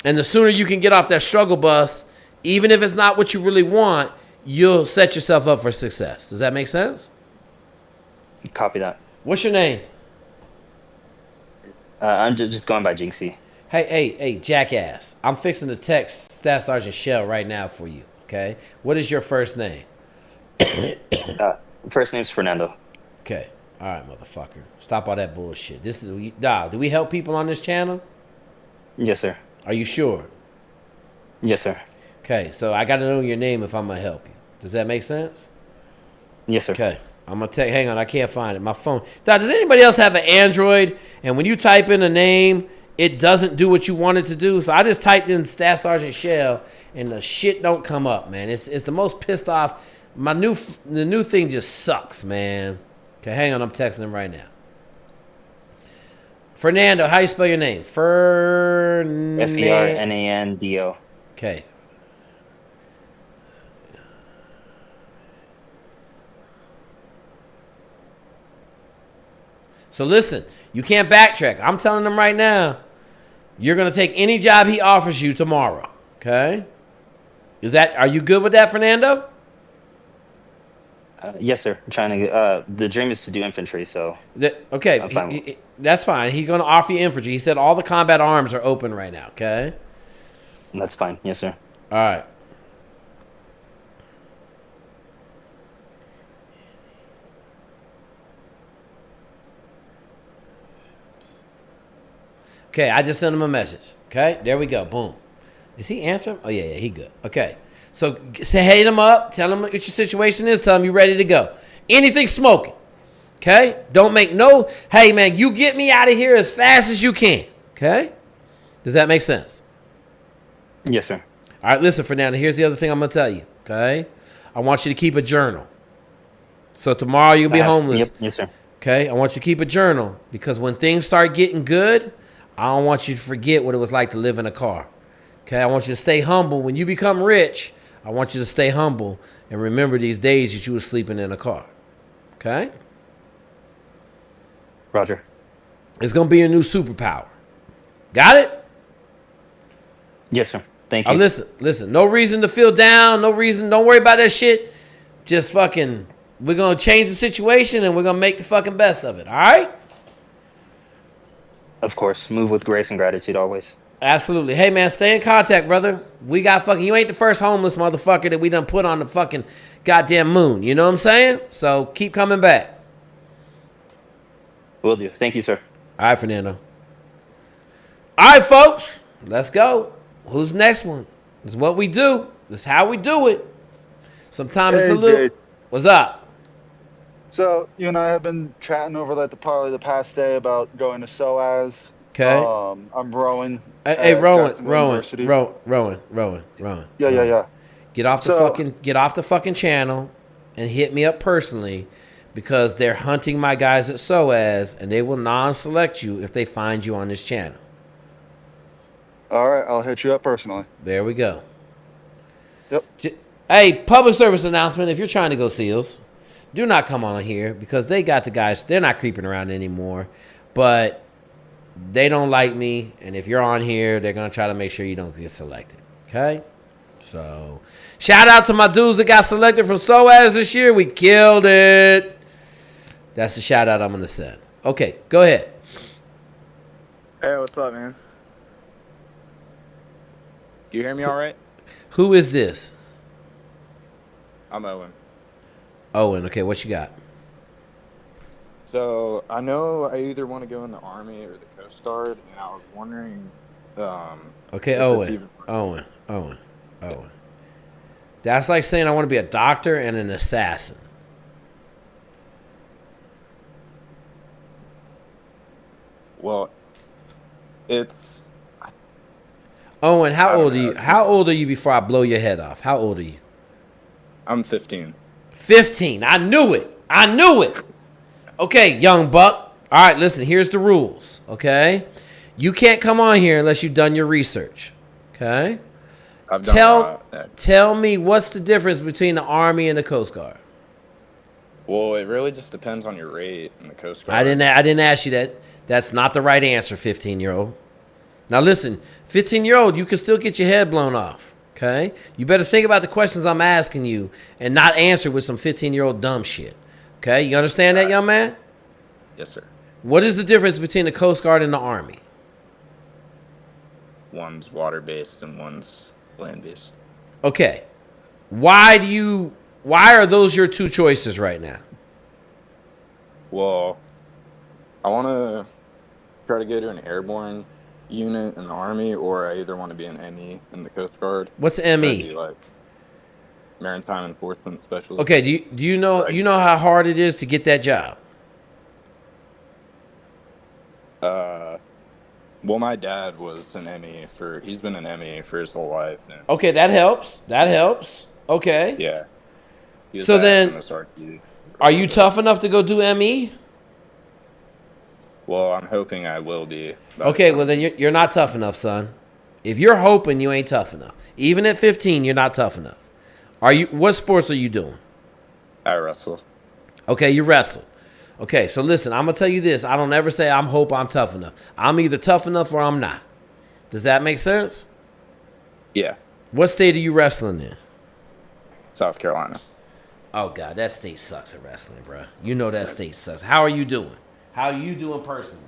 S1: And the sooner you can get off that struggle bus, even if it's not what you really want, you'll set yourself up for success. Does that make sense?
S6: Copy that.
S1: What's your name?
S6: I'm just going by Jinxie.
S1: Hey, jackass. I'm fixing to text Staff Sergeant Shell right now for you, okay? What is your first name?
S6: First name's Fernando.
S1: Okay. All right, motherfucker. Stop all that bullshit. Do we help people on this channel?
S6: Yes, sir.
S1: Are you sure?
S6: Yes, sir.
S1: Okay, so I got to know your name if I'm going to help you. Does that make sense?
S6: Yes, sir.
S1: Okay. I'm going to hang on, I can't find it. My phone. Does anybody else have an Android? And when you type in a name, it doesn't do what you want it to do? So I just typed in Staff Sergeant Shell, and the shit don't come up, man. It's the most pissed off. The new thing just sucks, man. Okay, hang on, I'm texting him right now. Fernando, how you spell your name?
S6: Fernando.
S1: Okay. So listen, you can't backtrack. I'm telling them right now, you're going to take any job he offers you tomorrow. Okay? Are you good with that, Fernando?
S6: Yes, sir. I'm trying to. The dream is to do infantry, so.
S1: Okay, that's fine. He's going to offer you infantry. He said all the combat arms are open right now. Okay.
S6: That's fine. Yes, sir.
S1: All right. Okay, I just sent him a message. Okay, there we go. Boom. Is he answering? Oh yeah, he good. Okay. So hit him up. Tell him what your situation is. Tell him you're ready to go. Anything smoking. Okay? Don't make no, hey man, you get me out of here as fast as you can. Okay? Does that make sense?
S6: Yes, sir.
S1: All right, listen, Fernando, here's the other thing I'm going to tell you. Okay? I want you to keep a journal. So tomorrow you'll be homeless.
S6: Yep. Yes, sir.
S1: Okay? I want you to keep a journal because when things start getting good, I don't want you to forget what it was like to live in a car. Okay? I want you to stay humble. When you become rich, I want you to stay humble and remember these days that you were sleeping in a car. Okay?
S6: Roger.
S1: It's going to be your new superpower. Got it?
S6: Yes, sir. Thank you.
S1: Listen. No reason to feel down. No reason. Don't worry about that shit. Just fucking, we're going to change the situation and we're going to make the fucking best of it. All right?
S6: Of course. Move with grace and gratitude always.
S1: Absolutely. Hey, man, stay in contact, brother. We got fucking, you ain't the first homeless motherfucker that we done put on the fucking goddamn moon. You know what I'm saying? So keep coming back.
S6: Will do. Thank you, sir.
S1: All right, Fernando. All right, folks. Let's go. Who's the next one? This is what we do. This is how we do it. Sometimes it's a little...
S7: Jake.
S1: What's up?
S7: So, you and I have been chatting over probably the past day about going to SOAS.
S1: Okay.
S7: I'm rowing.
S1: Hey, Rowan.
S7: Yeah.
S1: Get off the fucking channel and hit me up personally because they're hunting my guys at SOAS and they will non-select you if they find you on this channel.
S7: All right, I'll hit you up personally.
S1: There we go.
S7: Yep.
S1: Hey, public service announcement. If you're trying to go SEALs, do not come on here because they got the guys. They're not creeping around anymore. But they don't like me. And if you're on here, they're going to try to make sure you don't get selected. Okay? So, shout out to my dudes that got selected from SOAS this year. We killed it. That's the shout out I'm going to send. Okay, go ahead.
S8: Hey, what's up, man? Do you hear me all right?
S1: Who is this?
S8: I'm Owen.
S1: Owen, okay, what you got?
S8: So I know I either want to go in the Army or the Coast Guard, and I was wondering.
S1: Okay,
S8: if
S1: Owen.
S8: it's even-
S1: Owen. That's like saying I want to be a doctor and an assassin.
S8: Well, it's.
S1: Owen, how
S8: I don't
S1: old are
S8: know.
S1: you? How old are you before I blow your head off? How old are you?
S8: I'm 15.
S1: 15. I knew it. Okay, young buck. All right, listen, here's the rules, okay? You can't come on here unless you've done your research, okay?
S8: I've done a lot.
S1: Tell me what's the difference between the Army and the Coast Guard?
S8: Well, it really just depends on your rate in the Coast Guard.
S1: I didn't ask you that. That's not the right answer, 15-year-old. Now listen, 15-year-old, you can still get your head blown off, okay? You better think about the questions I'm asking you and not answer with some 15-year-old dumb shit, okay? You understand that, young man?
S8: Yes, sir.
S1: What is the difference between the Coast Guard and the Army?
S8: One's water-based and one's land-based.
S1: Okay. Why are those your two choices right now?
S8: Well, I want to try to go to an airborne unit in the Army, or I either want to be an ME in the Coast Guard.
S1: What's
S8: That'd
S1: ME?
S8: be like maritime enforcement specialist.
S1: Okay, do you know how hard it is to get that job?
S8: Well, my dad was an ME he's been an ME for his whole life. And
S1: Okay, that helps. Okay.
S8: yeah. He was
S1: So
S8: at
S1: then,
S8: MSRT.
S1: are you tough enough to go do ME?
S8: Well, I'm hoping I will be.
S1: Okay, well then you're not tough enough, son. If you're hoping, you ain't tough enough. Even at 15, you're not tough enough. What sports are you doing?
S8: I wrestle.
S1: Okay, you wrestle. Okay, so listen, I'm going to tell you this. I don't ever say I'm tough enough. I'm either tough enough or I'm not. Does that make sense?
S8: Yeah.
S1: What state are you wrestling in?
S8: South Carolina.
S1: Oh, God, that state sucks at wrestling, bro. You know that state sucks. How are you doing? How are you doing personally?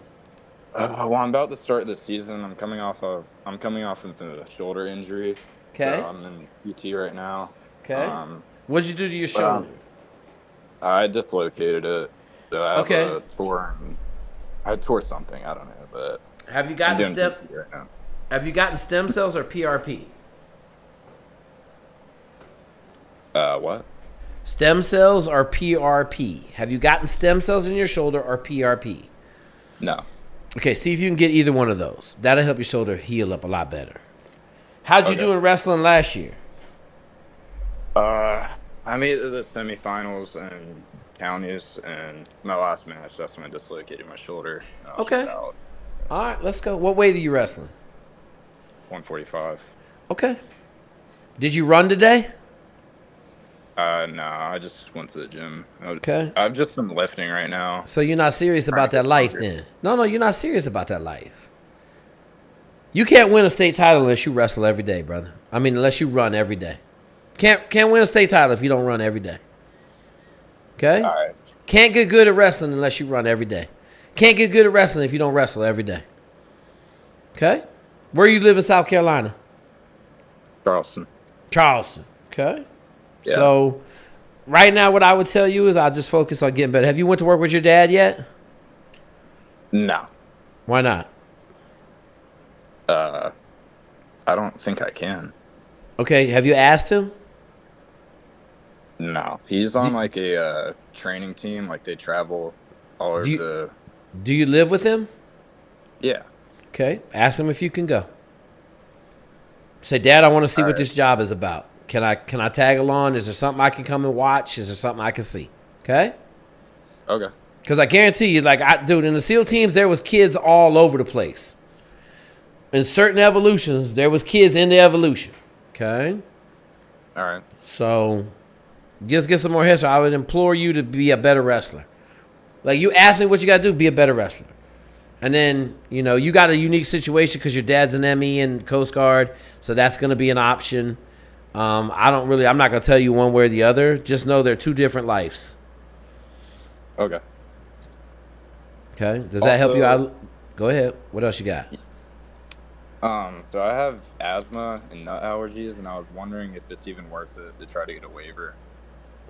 S8: Well, I'm about to start the season. I'm coming off of a shoulder injury.
S1: Okay.
S8: So I'm in PT right now.
S1: Okay. What'd you do to your shoulder?
S8: I dislocated it. So I have
S1: Okay.
S8: I tore something. I don't know, but
S1: Have you
S8: I'm
S1: gotten
S8: doing PT right now.
S1: Have you gotten stem cells or PRP?
S8: What?
S1: Stem cells or PRP? Have you gotten stem cells in your shoulder or PRP?
S8: No.
S1: Okay, see if you can get either one of those. That'll help your shoulder heal up a lot better. How'd you do in wrestling last year?
S8: I made it to the semifinals and counties, and my last match, that's when I dislocated my shoulder. I was
S1: Okay.
S8: just out.
S1: All right, let's go. What weight are you wrestling?
S8: 145.
S1: Okay. Did you run today?
S8: No, I just went to the gym.
S1: Okay.
S8: I've just been lifting right now.
S1: So you're not serious about that
S8: get
S1: life
S8: stronger.
S1: then? No, you're not serious about that life. You can't win a state title unless you wrestle every day, brother. I mean, unless you run every day. Can't win a state title if you don't run every day. Okay?
S8: All right.
S1: Can't get good at wrestling unless you run every day. Can't get good at wrestling if you don't wrestle every day. Okay? Where you live in South Carolina? Charleston. Okay?
S8: Yeah.
S1: So, right now what I would tell you is I'll just focus on getting better. Have you went to work with your dad yet?
S8: No.
S1: Why not?
S8: I don't think I can.
S1: Okay, have you asked him?
S8: No. He's on like a training team. Like they travel all over the...
S1: Do you live with him?
S8: Yeah.
S1: Okay, ask him if you can go. Say, Dad, I want to see
S8: All
S1: what
S8: right.
S1: this job is about. Can I tag along? Is there something I can come and watch? Is there something I can see? Okay?
S8: Okay.
S1: Because I guarantee you, dude, in the SEAL teams, there was kids all over the place. in certain evolutions, there was kids in the evolution. Okay?
S8: All right.
S1: So just get some more history. I would implore you to be a better wrestler. Like, you ask me what you got to do, be a better wrestler. And then, you got a unique situation because your dad's an ME and Coast Guard, so that's going to be an option. I'm not going to tell you one way or the other. Just know they're two different lives.
S8: Okay.
S1: Okay? Does that help you out? Go ahead. What else you got?
S8: So I have asthma and nut allergies, and I was wondering if it's even worth it to try to get a waiver.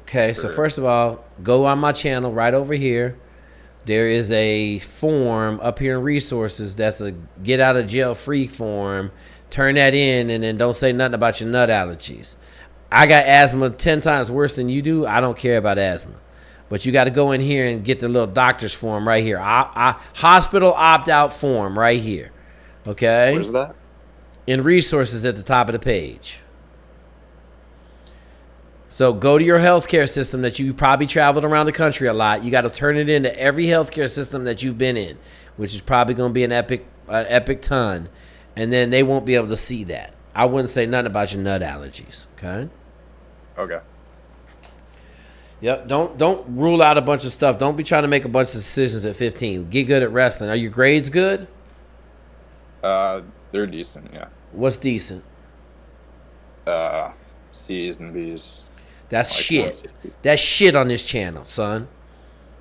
S1: Okay, so first of all, go on my channel right over here. There is a form up here in resources that's a get out of jail free form. Turn that in, and then don't say nothing about your nut allergies. I got asthma 10 times worse than you do. I don't care about asthma. But you got to go in here and get the little doctor's form right here. Hospital opt-out form right here. Okay?
S8: Where's that?
S1: In resources at the top of the page. So go to your healthcare system that you probably traveled around the country a lot. You got to turn it into every healthcare system that you've been in, which is probably going to be an epic ton. And then they won't be able to see that. I wouldn't say nothing about your nut allergies. Okay?
S8: Okay.
S1: Yep. Don't rule out a bunch of stuff. Don't be trying to make a bunch of decisions at 15. Get good at wrestling. Are your grades good?
S8: They're decent, yeah.
S1: What's decent?
S8: C's and B's.
S1: That's
S8: Like
S1: shit.
S8: 160.
S1: That's shit on this channel, son.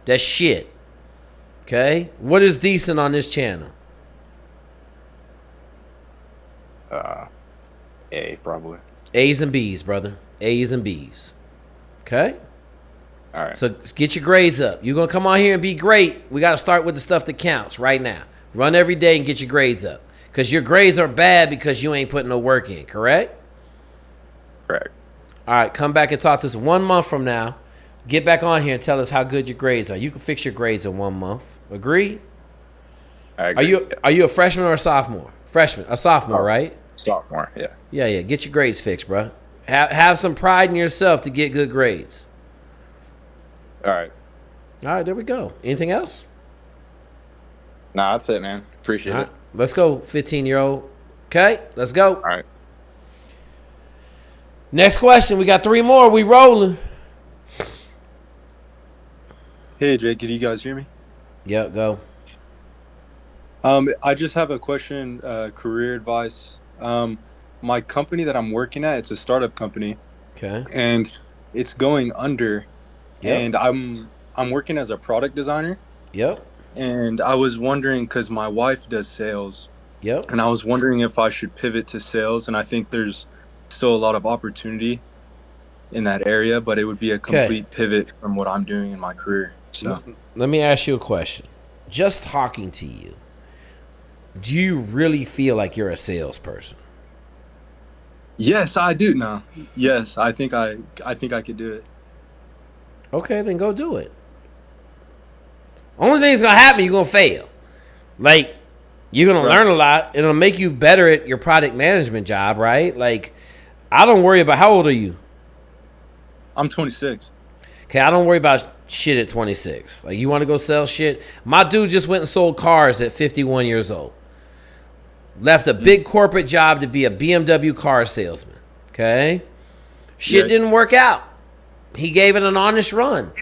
S1: That's shit. Okay? What is decent on this channel?
S8: A, probably.
S1: A's and B's, brother. A's and B's. Okay?
S8: All right.
S1: So get your grades up. You're going to come on here and be great. We got to start with the stuff that counts right now. Run every day and get your grades up. Because your grades are bad because you ain't putting no work in, correct?
S8: Correct.
S1: All right, come back and talk to us 1 month from now. Get back on here and tell us how good your grades are. You can fix your grades in 1 month. Agree?
S8: I agree.
S1: Are you a freshman or a sophomore? Freshman, a sophomore, right?
S8: Sophomore, yeah.
S1: Yeah. Get your grades fixed, bro. Have some pride in yourself to get good grades.
S8: All right.
S1: All right, there we go. Anything else?
S8: Nah, that's it, man. Appreciate
S1: All
S8: it.
S1: right, let's go, 15-year-old. Okay, let's go.
S8: All right.
S1: Next question. We got 3 more. We rolling.
S9: Hey, Jake, can you guys hear me?
S1: Yep, go.
S9: I just have a question, career advice. My company that I'm working at, it's a startup company,
S1: Okay.
S9: and it's going under.
S1: Yep.
S9: And I'm working as a product designer,
S1: Yep.
S9: and I was wondering, because my wife does sales,
S1: Yep.
S9: and I was wondering if I should pivot to sales, and I think there's still a lot of opportunity in that area, but it would be a complete pivot from what I'm doing in my career. So
S1: Let me ask you a question. Just talking to you, do you really feel like you're a salesperson?
S9: yes, I do now. Yes, I think I could do it.
S1: Okay, then go do it. Only thing that's gonna happen, you're gonna fail. Like, you're gonna learn a lot. It'll make you better at your product management job, right? Like, I don't worry about, how old are you?
S9: I'm 26.
S1: Okay, I don't worry about shit at 26. Like, you want to go sell shit? My dude just went and sold cars at 51 years old. Left a big corporate job to be a BMW car salesman. Okay? Shit didn't work out. He gave it an honest run.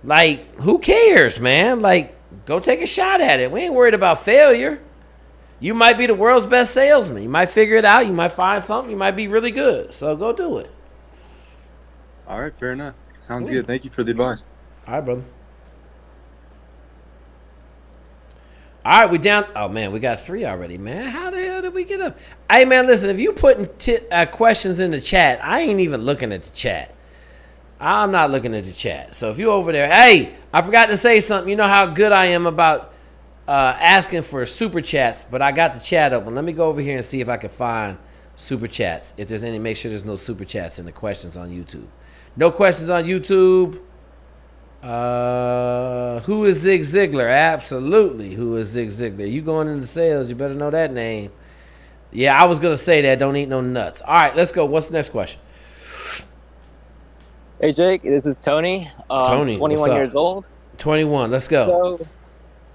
S1: Like, who cares, man? Like, go take a shot at it. We ain't worried about failure. You might be the world's best salesman. You might figure it out. You might find something. You might be really good. So go do it.
S9: All right, fair enough. Sounds good. Thank you for the advice.
S1: All right, brother. All right, we down. Oh, man, we got 3 already, man. How the hell did we get up? Hey, man, listen, if you putting questions in the chat, I ain't even looking at the chat. I'm not looking at the chat. So if you over there, hey, I forgot to say something. You know how good I am about asking for super chats, but I got the chat open. Let me go over here and see if I can find super chats. If there's any, make sure there's no super chats in the questions on YouTube. No questions on YouTube. Who is Zig Ziglar? Absolutely. Who is Zig Ziglar? You going into sales, you better know that name. Yeah, I was going to say that. Don't eat no nuts. All right, let's go. What's the next question?
S10: Hey, Jake, this is Tony.
S1: Tony,
S10: 21
S1: what's up?
S10: years old.
S1: 21. Let's go.
S10: So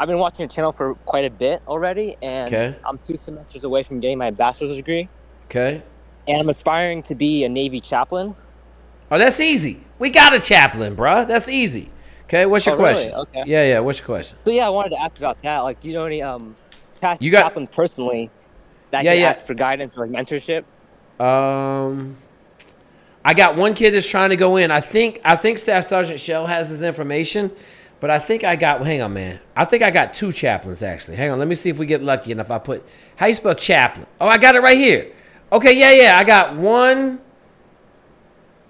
S10: I've been watching your channel for quite a bit already, and
S1: Okay.
S10: I'm 2 semesters away from getting my bachelor's degree.
S1: Okay.
S10: And I'm aspiring to be a Navy chaplain.
S1: Oh, that's easy. We got a chaplain, bruh. That's easy. Okay, what's your question?
S10: Really? Okay.
S1: Yeah. What's your question?
S10: So I wanted to ask about that. Like, do you know any
S1: You got-
S10: chaplains personally that
S1: Yeah,
S10: can
S1: yeah.
S10: ask for guidance or like mentorship?
S1: I got one kid that's trying to go in. I think Staff Sergeant Shell has his information, but I think I got. Hang on, man. I think I got 2 chaplains actually. Hang on. Let me see if we get lucky enough. I put. How you spell chaplain? Oh, I got it right here. Okay. Yeah. I got one.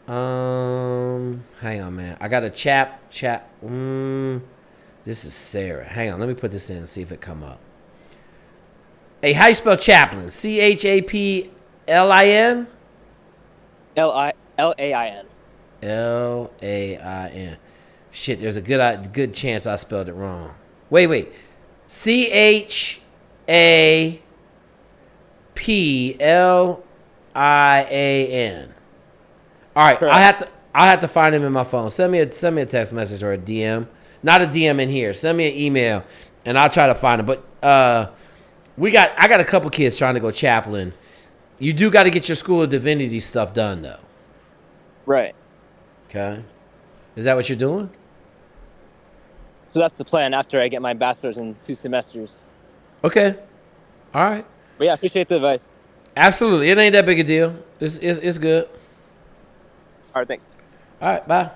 S1: Hang on, man. I got a chap. This is Sarah. Hang on. Let me put this in and see if it come up. Hey, how you spell chaplain? CHAPLIN?
S10: LAIN.
S1: LAIN. Shit, there's a good chance I spelled it wrong. Wait. CHAPLIAN. All right,
S10: Correct.
S1: I have to find him in my phone. Send me a text message or a DM. Not a DM in here. Send me an email, and I'll try to find him. But I got a couple kids trying to go chaplain. You do got to get your School of Divinity stuff done though.
S10: Right.
S1: Okay. Is that what you're doing?
S10: So that's the plan after I get my bachelor's in 2 semesters.
S1: Okay. All right.
S10: But yeah, I appreciate the advice.
S1: Absolutely. It ain't that big a deal. It's good.
S10: All right, thanks.
S1: All right, bye.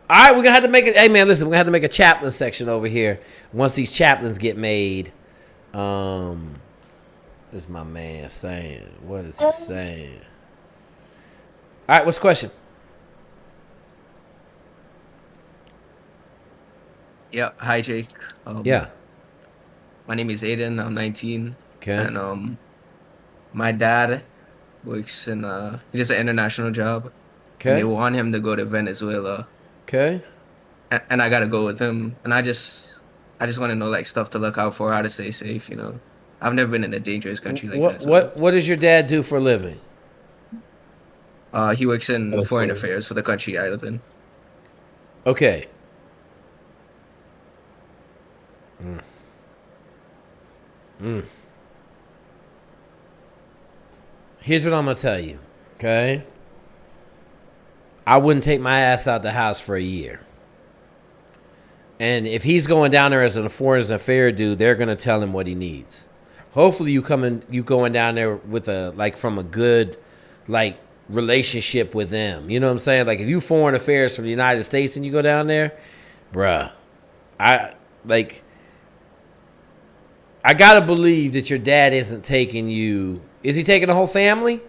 S1: All right, we're gonna have to make it. Hey man, listen, we're gonna have to make a chaplain section over here once these chaplains get made. This is my man saying. What is he saying? All right, what's the question?
S11: Yeah, hi Jake.
S1: Yeah.
S11: My name is Aiden. I'm 19.
S1: Okay.
S11: And my dad works in he does an international job.
S1: Okay.
S11: And they want him to go to Venezuela.
S1: Okay.
S11: And I gotta go with him. And I just want to know like stuff to look out for, how to stay safe. You know, I've never been in a dangerous country like Venezuela.
S1: What does your dad do for a living?
S11: He works in foreign affairs for the country I live in.
S1: Okay. Here's what I'm gonna tell you. Okay. I wouldn't take my ass out the house for a year. And if he's going down there as a foreign affairs dude, they're gonna tell him what he needs. Hopefully you going down there with from a good relationship with them. You know what I'm saying? Like if you foreign affairs from the United States and you go down there, bruh, I gotta believe that your dad isn't taking you. Is he taking the whole family?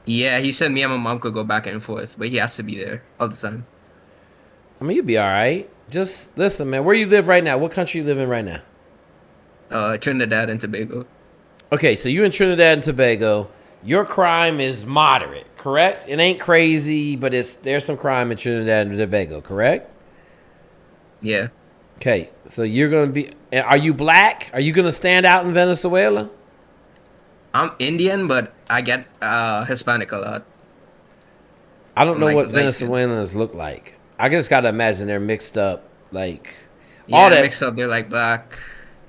S11: Yeah, he said me and my mom could go back and forth, but he has to be there all the time.
S1: I mean, you'll be all right. Just listen, man. Where you live right now? What country you live in right now?
S11: Trinidad and Tobago.
S1: Okay, so you in Trinidad and Tobago. Your crime is moderate, correct? It ain't crazy, but there's some crime in Trinidad and Tobago, correct?
S11: Yeah.
S1: Okay, so you're gonna be. Are you black? Are you gonna stand out in Venezuela?
S11: I'm Indian, but I get Hispanic a lot.
S1: I don't know what Venezuelans look like. I just gotta imagine they're mixed up, all that
S11: mixed up. They're like black.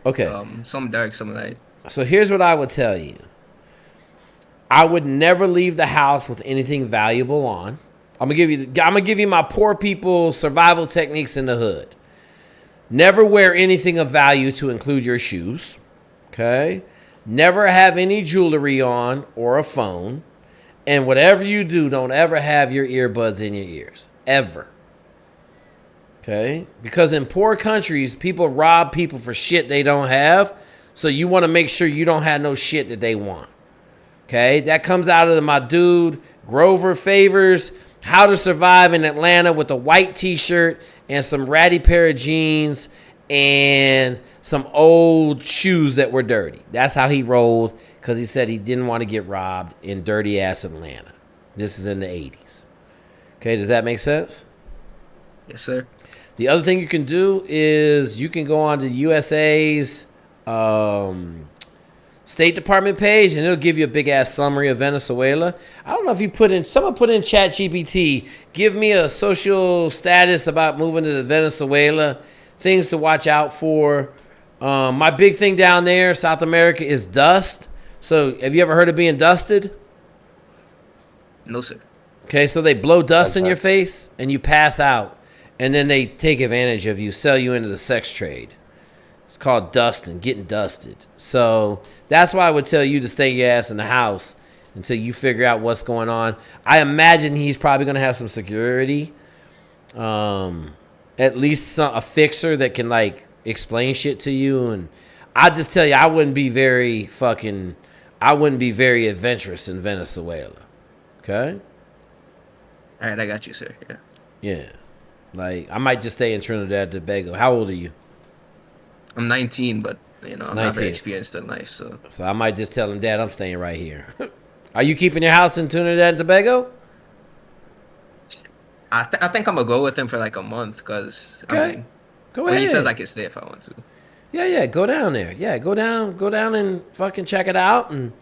S1: Okay.
S11: Some dark, some light.
S1: So here's what I would tell you. I would never leave the house with anything valuable on. I'm gonna give you my poor people survival techniques in the hood. Never wear anything of value to include your shoes. Okay? Never have any jewelry on or a phone. And whatever you do, don't ever have your earbuds in your ears. Ever. Okay? Because in poor countries, people rob people for shit they don't have. So you want to make sure you don't have no shit that they want. Okay? That comes out of my dude, Grover Favors, How to Survive in Atlanta with a white t-shirt and some ratty pair of jeans and some old shoes that were dirty. That's how he rolled because he said he didn't want to get robbed in dirty-ass Atlanta. This is in the 80s. Okay, does that make sense?
S11: Yes, sir.
S1: The other thing you can do is you can go on to USA's State Department page, and it'll give you a big-ass summary of Venezuela. I don't know if someone put in ChatGPT, give me a social status about moving to Venezuela. things to watch out for. My big thing down there, South America, is dust. So have you ever heard of being dusted?
S11: No, sir.
S1: Okay, so they blow dust in your face and you pass out. And then they take advantage of you, sell you into the sex trade. It's called dusting, getting dusted. So that's why I would tell you to stay your ass in the house until you figure out what's going on. I imagine he's probably going to have some security. At least a fixer that can, like, explain shit to you. And I just tell you, I wouldn't be very adventurous in Venezuela. Okay?
S11: All right, I got you, sir. Yeah.
S1: Yeah. Like, I might just stay in Trinidad and Tobago. How old are you?
S11: I'm 19, but, I'm 19. Not very experienced in life, so
S1: I might just tell him, Dad, I'm staying right here. Are you keeping your house in Trinidad and Tobago?
S11: I think I'm going to go with him for like a month because,
S1: okay. Go ahead.
S11: He says I can stay if I want to.
S1: Yeah, go down there. Yeah, go down and fucking check it out. And,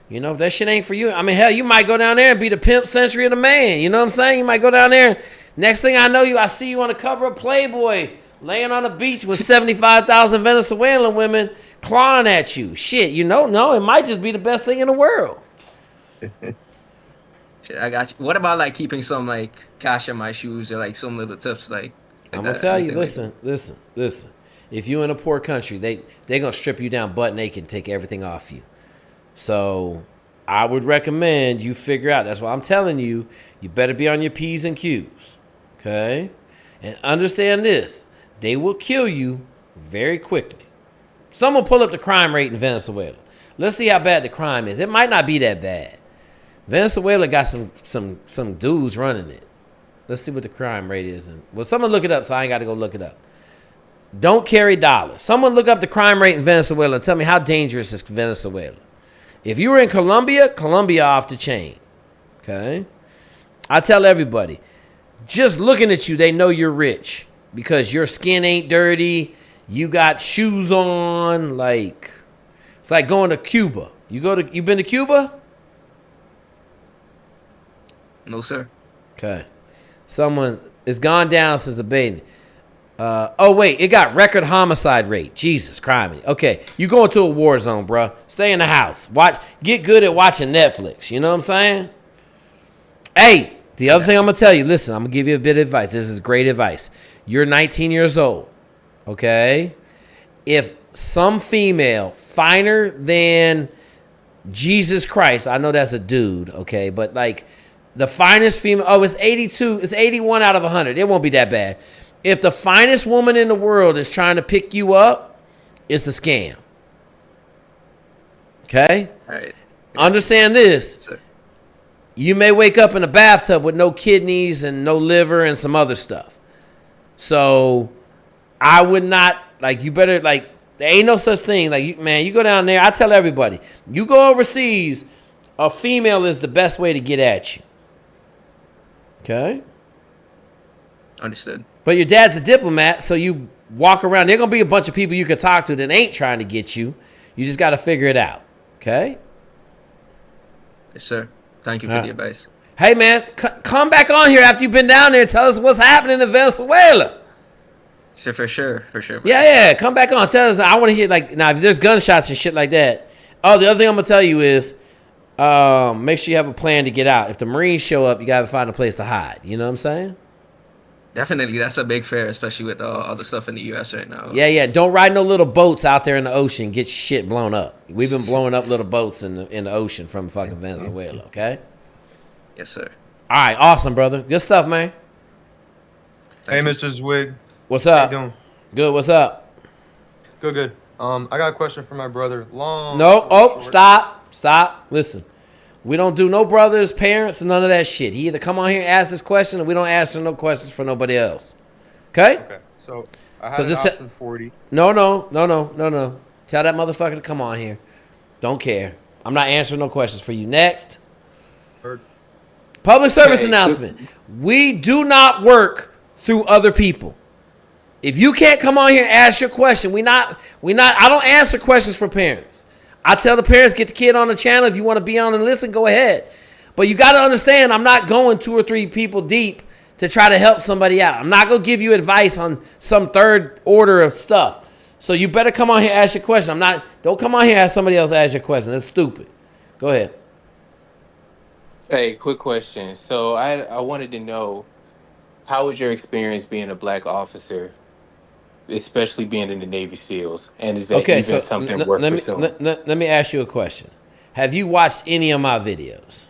S1: if that shit ain't for you, I mean, hell, you might go down there and be the pimp century of the man. You know what I'm saying? You might go down there. Next thing I know, I see you on the cover of Playboy, laying on the beach with 75,000 Venezuelan women clawing at you. Shit, no, it might just be the best thing in the world.
S11: Shit, I got you. What about like keeping some like cash in my shoes or like some little tips like
S1: I'm gonna tell you, listen. If you in a poor country, they're gonna strip you down butt naked and take everything off you. So I would recommend you figure out. That's why I'm telling you, you better be on your P's and Q's. Okay? And understand this. They will kill you very quickly. Someone pull up the crime rate in Venezuela. Let's see how bad the crime is. It might not be that bad. Venezuela got some dudes running it. Let's see what the crime rate is. Well, someone look it up so I ain't got to go look it up. Don't carry dollars. Someone look up the crime rate in Venezuela and tell me how dangerous is Venezuela. If you were in Colombia off the chain. Okay? I tell everybody, just looking at you, they know you're rich because your skin ain't dirty. You got shoes on. Like, it's like going to Cuba. You been to Cuba?
S11: No, sir.
S1: Okay. It's gone down since the baby. Wait, it got record homicide rate. Jesus Christ. Okay, you going to a war zone, bro. Stay in the house. Get good at watching Netflix. You know what I'm saying? Hey, the other thing I'm going to tell you, listen, I'm going to give you a bit of advice. This is great advice. You're 19 years old, okay? If some female finer than Jesus Christ, I know that's a dude, okay? But like the finest female, it's 82, it's 81 out of 100. It won't be that bad. If the finest woman in the world is trying to pick you up, it's a scam. Okay?
S11: All right.
S1: Understand this. You may wake up in a bathtub with no kidneys and no liver and some other stuff. So I would not, you better, there ain't no such thing. You go down there. I tell everybody, you go overseas, a female is the best way to get at you. Okay?
S11: Understood.
S1: But your dad's a diplomat, so you walk around. There going to be a bunch of people you can talk to that ain't trying to get you. You just got to figure it out. Okay?
S11: Yes, sir. Thank you for the advice.
S1: Hey, man, come back on here after you've been down there and tell us what's happening in Venezuela.
S11: Sure, for sure.
S1: Yeah, come back on. Tell us. I want to hear, now, if there's gunshots and shit like that. Oh, the other thing I'm going to tell you is make sure you have a plan to get out. If the Marines show up, you got to find a place to hide. You know what I'm saying?
S11: Definitely. That's a big fear, especially with all the stuff in the U.S. right now.
S1: Yeah. Don't ride no little boats out there in the ocean. Get your shit blown up. We've been blowing up little boats in the ocean from fucking Venezuela, okay?
S11: Yes, sir.
S1: All right, awesome, brother. Good stuff, man.
S12: Hey, Mr. Zweig.
S1: What's up?
S12: How you doing?
S1: Good. What's up?
S12: Good. I got a question for my brother.
S1: Stop. Listen, we don't do no brothers, parents, and none of that shit. He either come on here and ask this question, or we don't answer no questions for nobody else. Okay?
S12: Okay. So I have an option 40.
S1: No. Tell that motherfucker to come on here. Don't care. I'm not answering no questions for you. Next. Public service announcement. We do not work through other people. If you can't come on here and ask your question, I don't answer questions for parents. I tell the parents, get the kid on the channel. If you want to be on and listen, go ahead. But you got to understand, I'm not going 2 or 3 people deep to try to help somebody out. I'm not going to give you advice on some third order of stuff. So you better come on here and ask your question. Don't come on here and ask somebody else ask your question. That's stupid. Go ahead.
S13: Hey, quick question. So I wanted to know, how was your experience being a black officer, especially being in the Navy SEALs? And is that even something worth pursuing?
S1: Let me ask you a question. Have you watched any of my videos?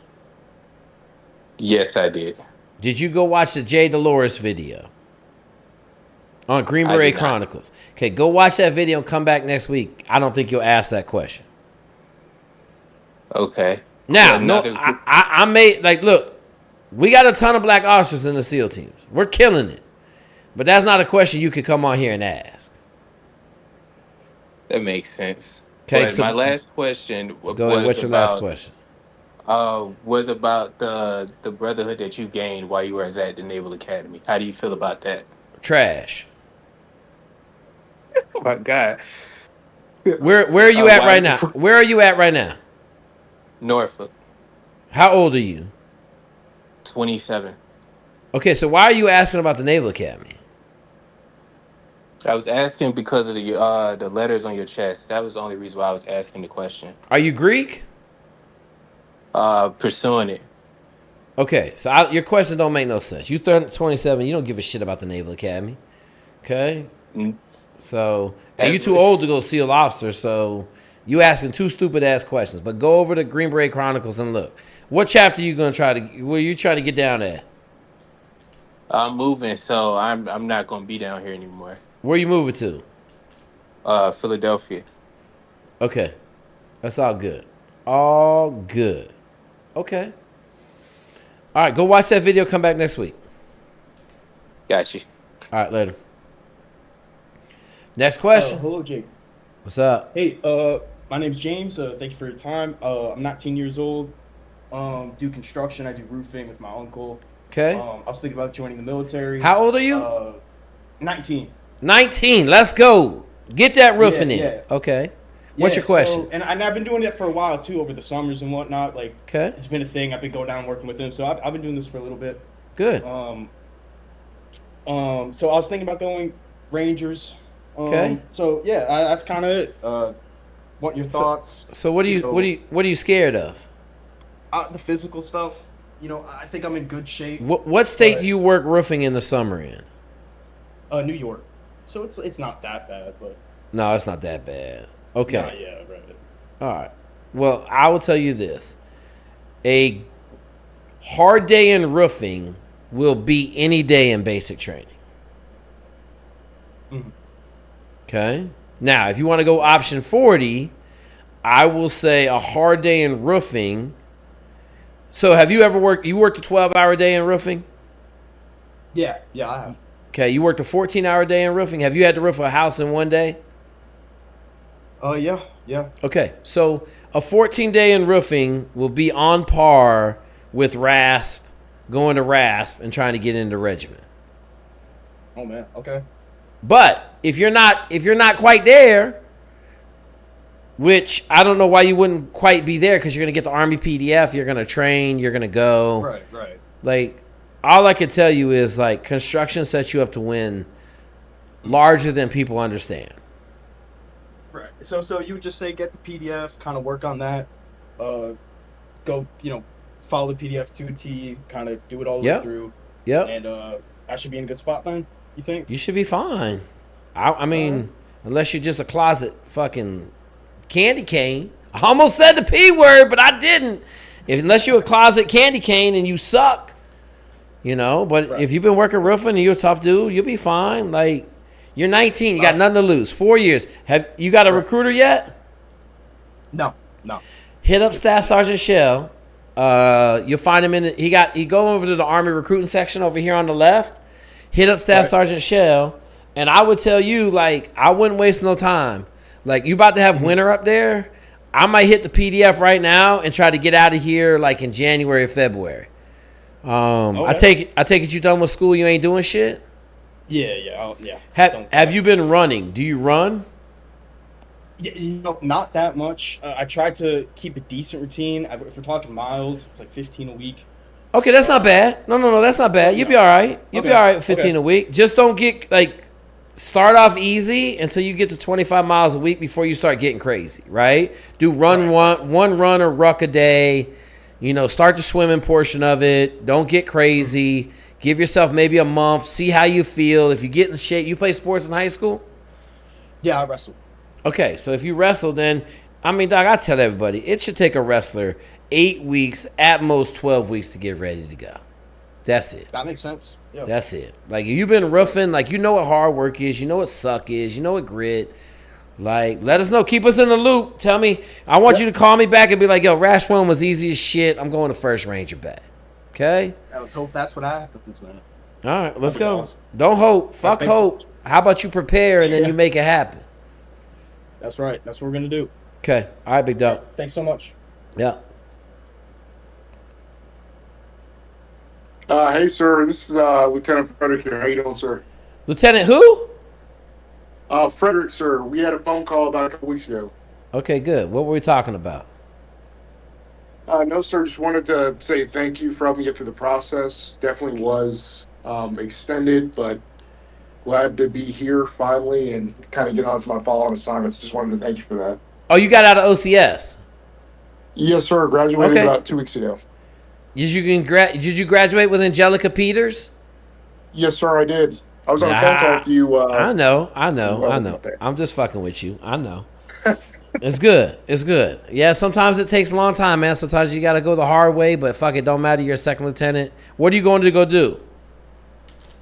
S13: Yes, I did.
S1: Did you go watch the Jay Dolores video on Green Beret Chronicles? Okay, go watch that video and come back next week. I don't think you'll ask that question.
S13: Okay.
S1: Now, I made, like, look, we got a ton of black officers in the SEAL teams. We're killing it. But that's not a question you could come on here and ask.
S13: That makes sense.
S1: Okay,
S13: so my last question
S1: go ahead. What's your last question?
S13: Was about the brotherhood that you gained while you were at the Naval Academy. How do you feel about that?
S1: Trash.
S13: Oh my God.
S1: Where are you at right now? Where are you at right now?
S13: Norfolk.
S1: How old are you?
S13: 27.
S1: Okay, so why are you asking about the Naval Academy?
S13: I was asking because of the letters on your chest. That was the only reason why I was asking the question.
S1: Are you Greek?
S13: Pursuing it.
S1: Okay, so your question don't make no sense. You 27, you don't give a shit about the Naval Academy. Okay? So, and you too old to go SEAL officer, so you asking two stupid-ass questions. But go over to Green Beret Chronicles and look. What chapter you going to where you trying to get down at?
S13: I'm moving, so I'm not going to be down here anymore.
S1: Where you moving to?
S13: Philadelphia.
S1: Okay. That's all good. All good. Okay. All right, go watch that video. Come back next week.
S13: Got you.
S1: All right, later. Next question.
S14: Hello, Jake.
S1: What's up?
S14: Hey, my name's James. Thank you for your time. I'm 19 years old. Do construction. I do roofing with my uncle.
S1: Okay.
S14: I was thinking about joining the military.
S1: How old are you?
S14: 19.
S1: 19. Let's go. Get that roofing in.
S14: Yeah.
S1: Okay. What's your question?
S14: So, and I've been doing that for a while too, over the summers and whatnot. Like,
S1: okay,
S14: it's been a thing. I've been going down and working with him, so I've been doing this for a little bit.
S1: Good.
S14: So I was thinking about going Rangers.
S1: Okay.
S14: So yeah, that's kind of it. What your thoughts?
S1: So what are you scared of?
S14: The physical stuff. You know, I think I'm in good shape.
S1: What state do you work roofing in the summer in?
S14: New York. So it's not that bad, but
S1: no, it's not that bad. Okay.
S14: Nah, yeah, right.
S1: All right. Well, I will tell you this: a hard day in roofing will beat any day in basic training.
S14: Mm-hmm.
S1: Okay. Now, if you want to go option 40, I will say a hard day in roofing. So, have you ever worked? You worked a 12-hour day in roofing?
S14: Yeah, I have.
S1: Okay, you worked a 14-hour day in roofing. Have you had to roof a house in one day?
S14: Yeah.
S1: Okay, so a 14-day in roofing will be on par with RASP, going to RASP and trying to get into regiment.
S14: Oh man, okay.
S1: But if you're not quite there, which I don't know why you wouldn't quite be there, because you're gonna get the Army PDF, you're gonna train, you're gonna go.
S14: Right.
S1: Like, all I can tell you is, like, construction sets you up to win larger than people understand.
S14: Right. So you would just say get the PDF, kind of work on that, go, follow the PDF to a T, kind of do it all the way through.
S1: Yep.
S14: And I should be in a good spot then, you think?
S1: You should be fine. I mean, unless you're just a closet fucking candy cane. I almost said the P word, but I didn't. Unless you're a closet candy cane and you suck, But if you've been working roofing and you're a tough dude, you'll be fine. Like, you're 19. You got nothing to lose. 4 years. Have you got a recruiter yet?
S14: No.
S1: Hit up Staff Sergeant Shell. You'll find him he go over to the Army recruiting section over here on the left. Hit up Staff Sergeant Shell, and I would tell you, like, I wouldn't waste no time. Like, you about to have winter up there. I might hit the PDF right now and try to get out of here like in January or February. I take it you done with school. You ain't doing shit.
S14: Yeah.
S1: Have you been running? Do you run?
S14: Yeah, not that much. I try to keep a decent routine. If we're talking miles, it's like 15 a week.
S1: Okay, that's not bad. No, that's not bad. You'll be all right. You'll be all right with 15 a week. Just don't get, start off easy until you get to 25 miles a week before you start getting crazy, right? Do one run or ruck a day. Start the swimming portion of it. Don't get crazy. Give yourself maybe a month. See how you feel. If you get in shape. You play sports in high school?
S14: Yeah, I wrestled.
S1: Okay, so if you wrestle, then, dog, I tell everybody, it should take a wrestler 8 weeks, at most 12 weeks to get ready to go. That's it.
S14: That makes sense. Yeah.
S1: That's it. If you've been roofing, you know what hard work is. You know what suck is. You know what grit. Let us know. Keep us in the loop. Tell me. I want you to call me back and be like, yo, Rash 1 was easy as shit. I'm going to First Ranger back. Okay?
S14: Let's hope that's what happens, man.
S1: All right, let's go. Awesome. Don't hope. Fuck hope. How about you prepare and then you make it happen?
S14: That's right. That's what we're going to do.
S1: Okay. All right, big dog.
S14: Thanks so much.
S1: Yeah.
S15: Hey, sir. This is Lieutenant Frederick here. How you doing, sir?
S1: Lieutenant who?
S15: Frederick, sir. We had a phone call about a couple weeks ago.
S1: Okay, good. What were we talking about?
S15: No, sir. Just wanted to say thank you for helping me get through the process. Definitely was extended, but glad to be here finally and kind of get on to my follow-on assignments. Just wanted to thank you for that.
S1: Oh, you got out of OCS?
S15: Yes, sir. Graduated about 2 weeks ago.
S1: Did you graduate with Angelica Peters?
S15: Yes, sir, I did. I was on a phone call with you.
S1: I know. I'm just fucking with you. I know. It's good. Yeah, sometimes it takes a long time, man. Sometimes you got to go the hard way, but fuck it, don't matter. You're a second lieutenant. What are you going to go do?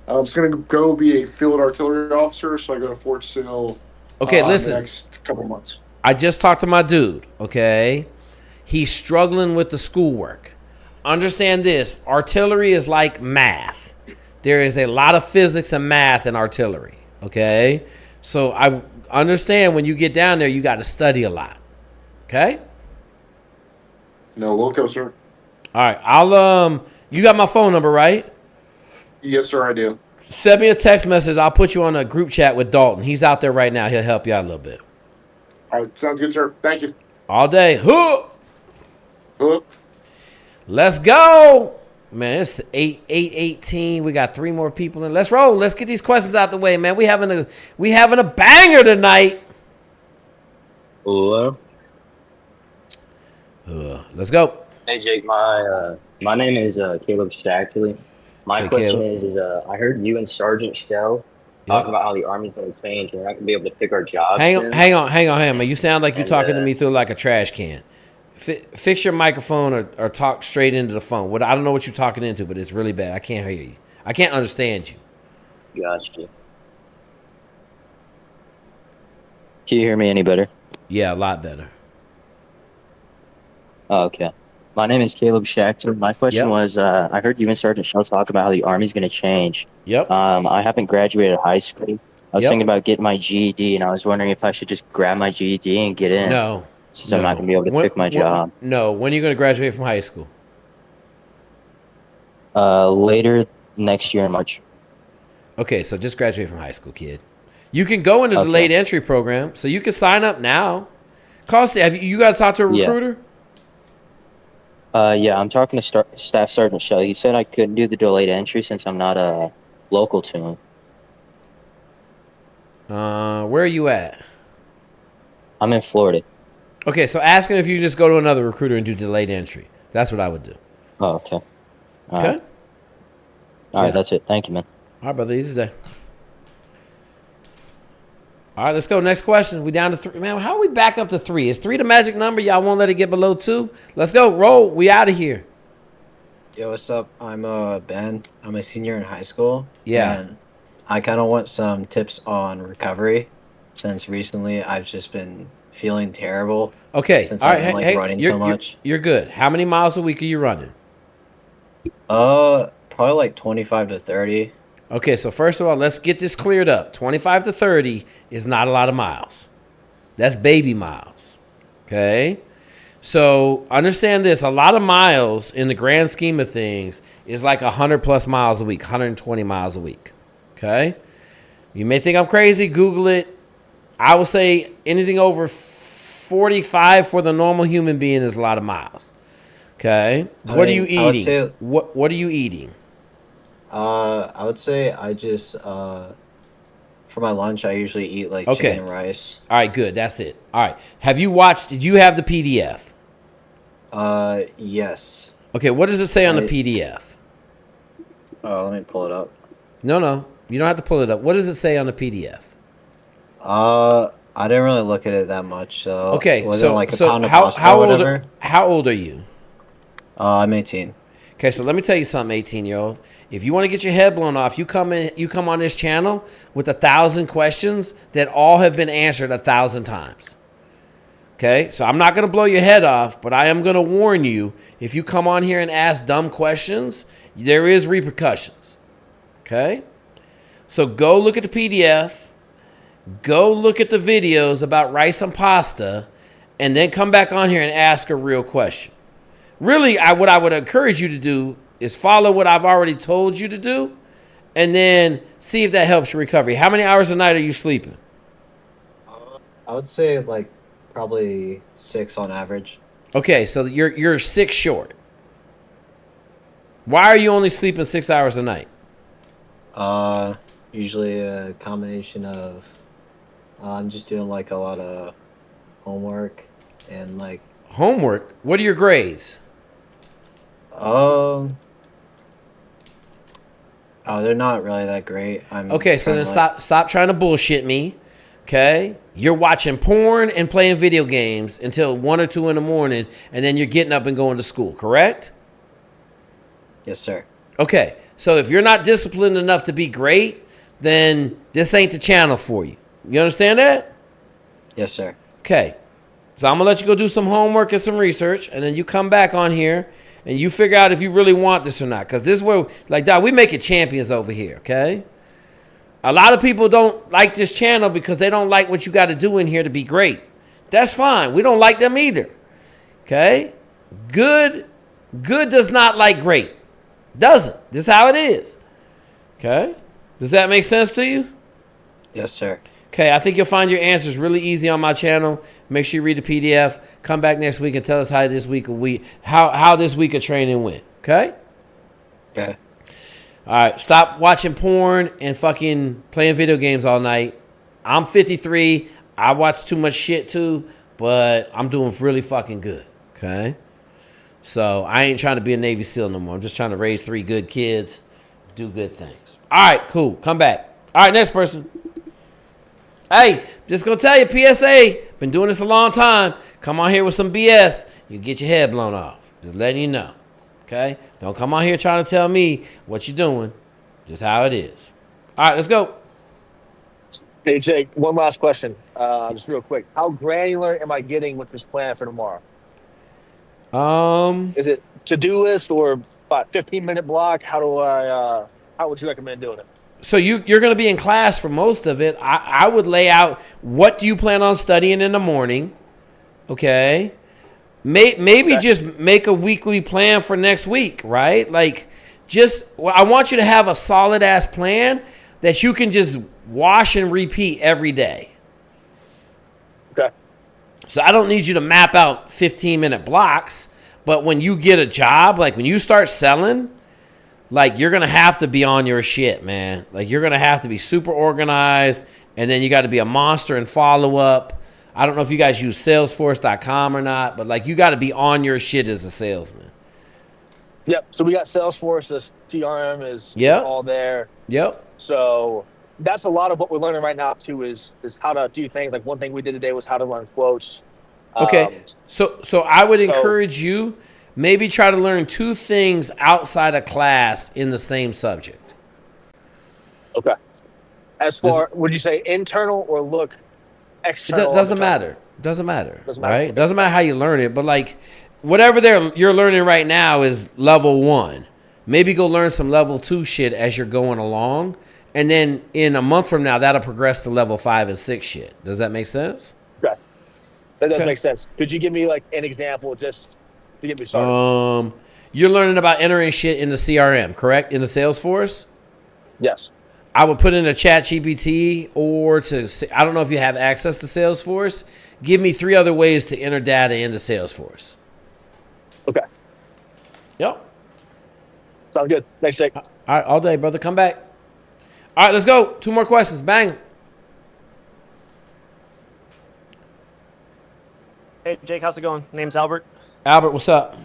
S15: I'm just going to go be a field artillery officer, so I go to Fort Sill
S1: listen.
S15: the next couple months.
S1: I just talked to my dude, okay? He's struggling with the schoolwork. Understand this. Artillery is like math. There is a lot of physics and math in artillery, okay? So I understand when you get down there, you got to study a lot, okay?
S15: No, we'll go, sir.
S1: All right. You got my phone number, right?
S15: Yes, sir, I do.
S1: Send me a text message. I'll put you on a group chat with Dalton. He's out there right now. He'll help you out a little bit.
S15: All right. Sounds good, sir. Thank you.
S1: All day. Hook.
S15: Hook.
S1: Let's go. Man, it's 8:18. We got 3 more people in. Let's roll. Let's get these questions out the way, man. We having a banger tonight.
S16: Hello.
S1: Let's go.
S16: Hey Jake, my name is Caleb Shackley. My question is I heard you and Sergeant Shell talk about how the Army's going to change and we're not going to be able to pick our jobs.
S1: Hang on, man. You sound like you're talking to me through like a trash can. Fix your microphone or talk straight into the phone. I don't know what you're talking into, but it's really bad. I can't hear you. I can't understand you.
S16: Gotcha. Can you hear me any better?
S1: Yeah, a lot better.
S16: Oh, okay. My name is Caleb Shachter. My question was, I heard you and Sergeant Shell talk about how the Army's going to change.
S1: Yep.
S16: I haven't graduated high school. I was thinking about getting my GED, and I was wondering if I should just grab my GED and get in.
S1: No.
S16: Since I'm not going to be able to pick my job.
S1: No. When are you going to graduate from high school?
S16: Later next year in March.
S1: Okay, so just graduate from high school, kid. You can go into the late entry program, so you can sign up now. You got to talk to a recruiter?
S16: Yeah, I'm talking to Staff Sergeant Shell. He said I couldn't do the delayed entry since I'm not local to him.
S1: Where are you at?
S16: I'm in Florida.
S1: Okay, so ask him if you just go to another recruiter and do delayed entry. That's what I would do.
S16: Oh, okay.
S1: Okay?
S16: All right, that's it. Thank you, man.
S1: All right, brother. Easy day. All right, let's go. Next question. We down to 3. Man, how are we back up to 3? Is 3 the magic number? Y'all won't let it get below 2? Let's go. Roll. We out of here.
S17: Yo, what's up? I'm Ben. I'm a senior in high school.
S1: Yeah.
S17: And I kind of want some tips on recovery since recently I've just been feeling terrible.
S1: Okay.
S17: Since
S1: All right.
S17: I've been running so much.
S1: You're good. How many miles a week are you running?
S17: Probably like 25 to 30.
S1: Okay, so first of all, let's get this cleared up. 25 to 30 is not a lot of miles. That's baby miles. Okay? So understand this. A lot of miles in the grand scheme of things is like 100 plus miles a week, 120 miles a week. Okay? You may think I'm crazy. Google it. I will say anything over 45 for the normal human being is a lot of miles. Okay. What are you eating? What are you eating?
S17: I would say I just for my lunch I usually eat like chicken and rice.
S1: All right, good. That's it. All right. Did you have the PDF?
S17: Yes.
S1: Okay, what does it say on the PDF?
S17: Oh, let me pull it up.
S1: No. You don't have to pull it up. What does it say on the PDF?
S17: I didn't really look at it that much, so
S1: okay.
S17: was
S1: So,
S17: it like a
S1: so
S17: pound of
S1: how
S17: pasta or whatever?
S1: How old are you?
S17: I'm 18.
S1: Okay, so let me tell you something, 18-year-old. If you want to get your head blown off, you come on this channel with 1,000 questions that all have been answered 1,000 times. Okay, so I'm not going to blow your head off, but I am going to warn you, if you come on here and ask dumb questions, there is repercussions. Okay? So go look at the PDF, go look at the videos about rice and pasta, and then come back on here and ask a real question. Really, what I would encourage you to do is follow what I've already told you to do, and then see if that helps your recovery. How many hours a night are you sleeping?
S17: I would say like probably 6 on average.
S1: Okay, so you're 6 short. Why are you only sleeping 6 hours a night?
S17: Usually a combination of I'm just doing like a lot of homework and like
S1: homework. What are your grades?
S17: Oh, they're not really that great.
S1: Okay, so then stop trying to bullshit me. Okay, you're watching porn and playing video games until 1 or 2 in the morning, and then you're getting up and going to school. Correct?
S17: Yes, sir.
S1: Okay, so if you're not disciplined enough to be great, then this ain't the channel for you. You understand that?
S17: Yes, sir.
S1: Okay, so I'm gonna let you go do some homework and some research, and then you come back on here and you figure out if you really want this or not. Because this is where, like, dog, we make it champions over here. Okay. A lot of people don't like this channel because they don't like what you got to do in here to be great. That's fine. We don't like them either. Okay? Good does not like great. Doesn't. This is how it is. Okay? Does that make sense to you?
S17: Yes, sir.
S1: Okay, I think you'll find your answers really easy on my channel. Make sure you read the PDF. Come back next week and tell us how this week of training went. Okay?
S17: Okay.
S1: All right, stop watching porn and fucking playing video games all night. I'm 53. I watch too much shit too, but I'm doing really fucking good. Okay? So I ain't trying to be a Navy SEAL no more. I'm just trying to raise 3 good kids, do good things. All right, cool. Come back. All right, next person. Hey, just gonna tell you, PSA, been doing this a long time. Come on here with some BS, you get your head blown off. Just letting you know. Okay? Don't come on here trying to tell me what you're doing. Just how it is. All right, let's go.
S5: Hey, Jake, one last question. Just real quick. How granular am I getting with this plan for tomorrow? Is it to-do list or about 15-minute block? How would you recommend doing it?
S1: So you're going to be in class for most of it. I would lay out, what do you plan on studying in the morning? Okay. Maybe just make a weekly plan for next week, right? Like, I want you to have a solid ass plan that you can just wash and repeat every day.
S5: Okay.
S1: So I don't need you to map out 15-minute blocks, but when you get a job, like when you start selling, like you're going to have to be on your shit, man. Like you're going to have to be super organized, and then you got to be a monster and follow up. I don't know if you guys use Salesforce.com or not, but like you got to be on your shit as a salesman.
S5: Yep. So we got Salesforce. The CRM is all there.
S1: Yep.
S5: So that's a lot of what we're learning right now too. Is how to do things. Like one thing we did today was how to learn quotes.
S1: Okay. So I would encourage you, maybe try to learn 2 things outside of class in the same subject.
S5: Okay. As far, would you say internal or look external?
S1: Doesn't matter. Right? Doesn't matter how you learn it, but like whatever you're learning right now is level 1. Maybe go learn some level 2 shit as you're going along, and then in a month from now that'll progress to level 5 and 6 shit. Does that make sense?
S5: Okay. That does make sense. Could you give me like an example just to get me started?
S1: You're learning about entering shit in the CRM, correct? In the Salesforce?
S5: Yes.
S1: I would put in a chat GPT I don't know if you have access to Salesforce. Give me 3 other ways to enter data into Salesforce.
S5: Okay.
S1: Yep.
S5: Sounds good. Thanks, Jake.
S1: All right, all day, brother. Come back. All right, let's go. 2 more questions. Bang.
S18: Hey, Jake, how's it going? Name's Albert.
S1: Albert, what's up?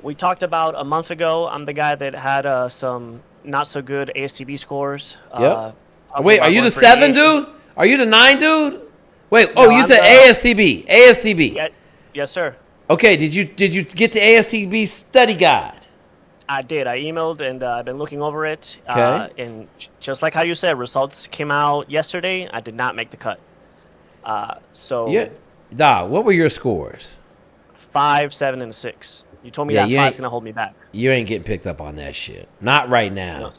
S18: We talked about a month ago. I'm the guy that had some not so good ASTB scores.
S1: Yep. Wait, are you the 7 dude? Are you the 9 dude? Wait,
S18: No,
S1: you
S18: I'm
S1: said ASTB. ASTB.
S18: Yeah, yes, sir.
S1: Okay, did you get the ASTB study guide?
S18: I did. I emailed and I've been looking over it.
S1: Okay.
S18: And just like how you said, results came out yesterday. I did not make the cut. So
S1: Yeah. What were your scores?
S18: 5, 7, and a 6. You told me that 5's gonna hold me back.
S1: You ain't getting picked up on that shit. Not right now.
S18: No.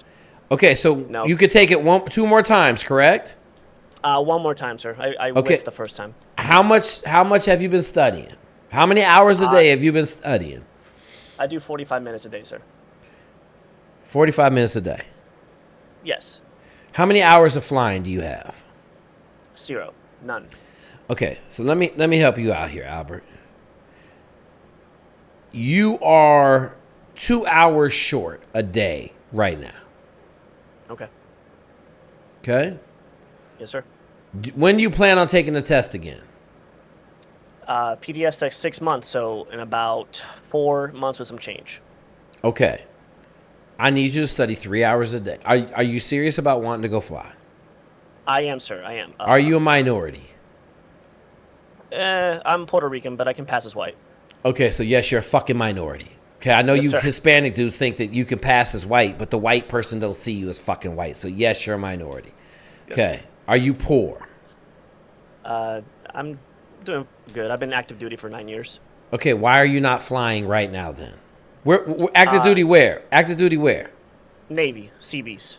S1: Okay, so you could take it 2 more times, correct?
S18: One more time, sir. I whiffed the first time.
S1: How much have you been studying? How many hours a day have you been studying?
S18: I do 45 minutes a day, sir.
S1: 45 minutes a day.
S18: Yes.
S1: How many hours of flying do you have?
S18: 0. None.
S1: Okay, so let me help you out here, Albert. You are 2 hours short a day right now.
S18: Okay.
S1: Okay?
S18: Yes, sir.
S1: When do you plan on taking the test again?
S18: PDF's like 6 months, so in about 4 months with some change.
S1: Okay. I need you to study 3 hours a day. Are you serious about wanting to go fly?
S18: I am, sir. I am.
S1: Are you a minority?
S18: I'm Puerto Rican, but I can pass as white.
S1: Okay, so yes, you're a fucking minority. Okay, I know
S18: Yes,
S1: you
S18: sir.
S1: Hispanic dudes think that you can pass as white, but the white person don't see you as fucking white. So yes, you're a minority.
S18: Yes,
S1: Okay. Are you poor?
S18: I'm doing good. I've been active duty for 9 years.
S1: Okay, why are you not flying right now then? Where active duty where? Active duty where?
S18: Navy, Seabees.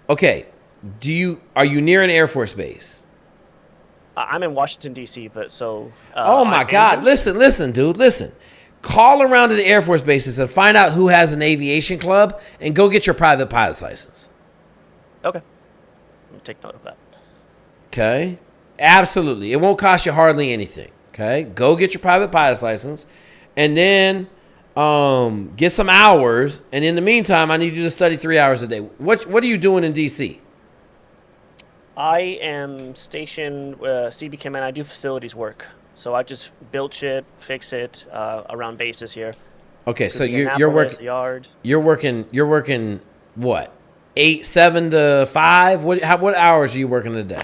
S1: Okay. Are you near an Air Force base?
S18: I'm in Washington, D.C., but so...
S1: oh my God. Listen, dude. Listen. Call around to the Air Force bases and find out who has an aviation club and go get your private pilot's license.
S18: Okay. Let me take note of that.
S1: Okay? Absolutely. It won't cost you hardly anything. Okay? Go get your private pilot's license and then get some hours. And in the meantime, I need you to study 3 hours a day. What are you doing in D.C.?
S18: I am stationed CB Command. I do facilities work. So I just build shit, fix it around bases here.
S1: Okay, so
S18: Could be
S1: you're working.
S18: Yard.
S1: You're working what? 7 to 5. What hours are you working a day?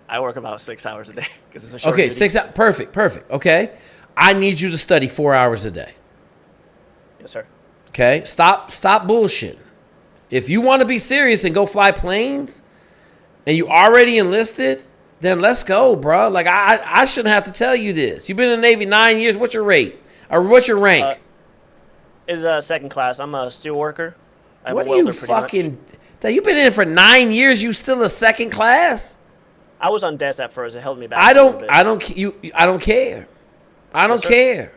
S18: I work about 6 hours a day because it's a short
S1: Okay,
S18: duty.
S1: 6 hours. Perfect. Okay, I need you to study 4 hours a day.
S18: Yes, sir.
S1: Okay, stop bullshitting. If you want to be serious and go fly planes, and you already enlisted, then let's go, bro. Like I shouldn't have to tell you this. You've been in the Navy 9 years. What's your rate? Or what's your rank?
S18: Is second class. I'm a steel worker. I'm
S1: What
S18: a
S1: are you
S18: welder, pretty much.
S1: fucking? You've been in for 9 years. You still a second class?
S18: I was on desk at first. It held me back.
S1: I
S18: a little bit.
S1: don't care. I don't
S18: Yes, sir.
S1: care.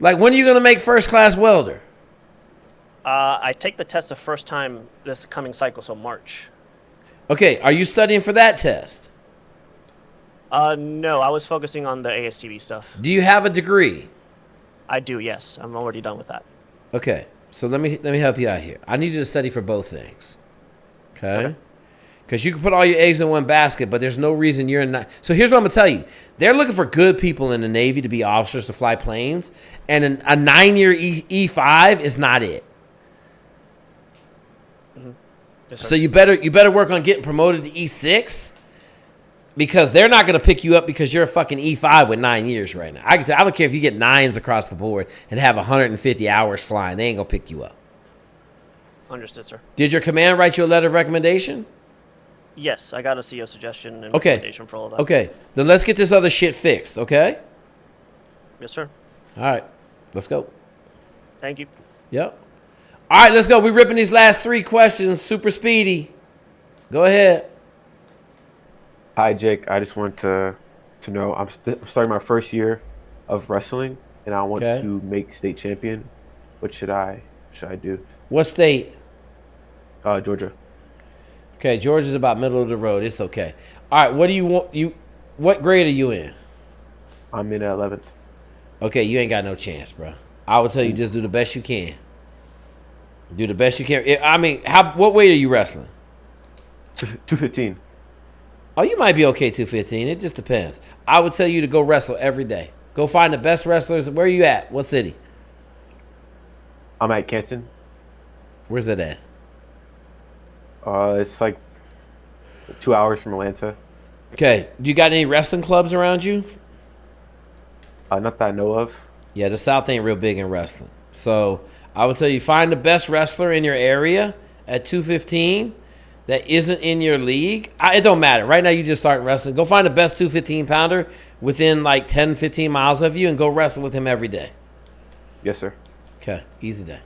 S1: Like, when are you gonna make first class welder?
S18: I take the test the first time this coming cycle, so March.
S1: Okay, are you studying for that test?
S18: No, I was focusing on the ASTB stuff.
S1: Do you have a degree?
S18: I do, yes. I'm already done with that.
S1: Okay, so let me help you out here. I need you to study for both things. Okay? Because you can put all your eggs in one basket, but there's no reason you're not. So here's what I'm gonna tell you: they're looking for good people in the Navy to be officers to fly planes, and a 9-year E5 is not it.
S18: Yes, sir.
S1: So you better work on getting promoted to E6, because they're not going to pick you up because you're a fucking E5 with 9 years right now. I don't care if you get 9s across the board and have 150 hours flying. They ain't going to pick you up.
S18: Understood, sir.
S1: Did your command write you a letter of recommendation?
S18: Yes, I got a CO suggestion and
S1: Okay.
S18: recommendation for all of that.
S1: Okay. Then let's get this other shit fixed, okay?
S18: Yes, sir.
S1: All right. Let's go.
S18: Thank you.
S1: Yep. All right, let's go. We're ripping these last 3 questions super speedy. Go ahead.
S19: Hi, Jake. I just want to know I'm starting my first year of wrestling, and I want to make state champion. What should I do?
S1: What state?
S19: Georgia.
S1: Okay, Georgia's about middle of the road. It's okay. All right, what do you want? What grade are you in?
S19: I'm in 11th.
S1: Okay, you ain't got no chance, bro. I would tell you just do the best you can. Do the best you can. I mean, what weight are you wrestling?
S19: 215.
S1: Oh, you might be okay 215. It just depends. I would tell you to go wrestle every day. Go find the best wrestlers. Where are you at? What city?
S19: I'm at Canton.
S1: Where's that at?
S19: It's like 2 hours from Atlanta.
S1: Okay. Do you got any wrestling clubs around you?
S19: Not that I know of.
S1: Yeah, the South ain't real big in wrestling. So I would tell you find the best wrestler in your area at 215 that isn't in your league. It don't matter. Right now you just start wrestling. Go find the best 215 pounder within like 10, 15 miles of you and go wrestle with him every day.
S19: Yes, sir.
S1: Okay, easy day.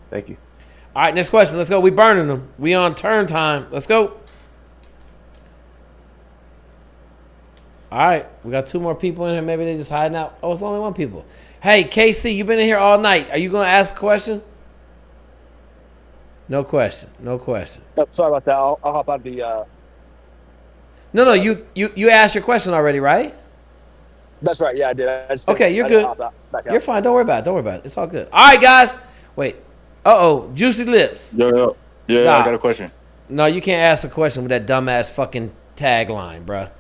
S19: Thank you.
S1: All right, next question. Let's go. We burning them. We on turn time. Let's go. All right, we got 2 more people in here. Maybe they just hiding out. Oh, it's only 1 people. Hey, KC, you been in here all night. Are you going to ask a question? No question. No question.
S20: Oh, sorry about that. I'll hop out of the.
S1: No. You asked your question already, right?
S20: That's right. Yeah, I did.
S1: Okay, you're good. You're fine. Don't worry about it. Don't worry about it. It's all good. All right, guys. Wait. Juicy lips.
S8: Yo. Yeah,
S1: nah.
S8: I got a question.
S1: No, you can't ask a question with that dumbass fucking tagline, bruh.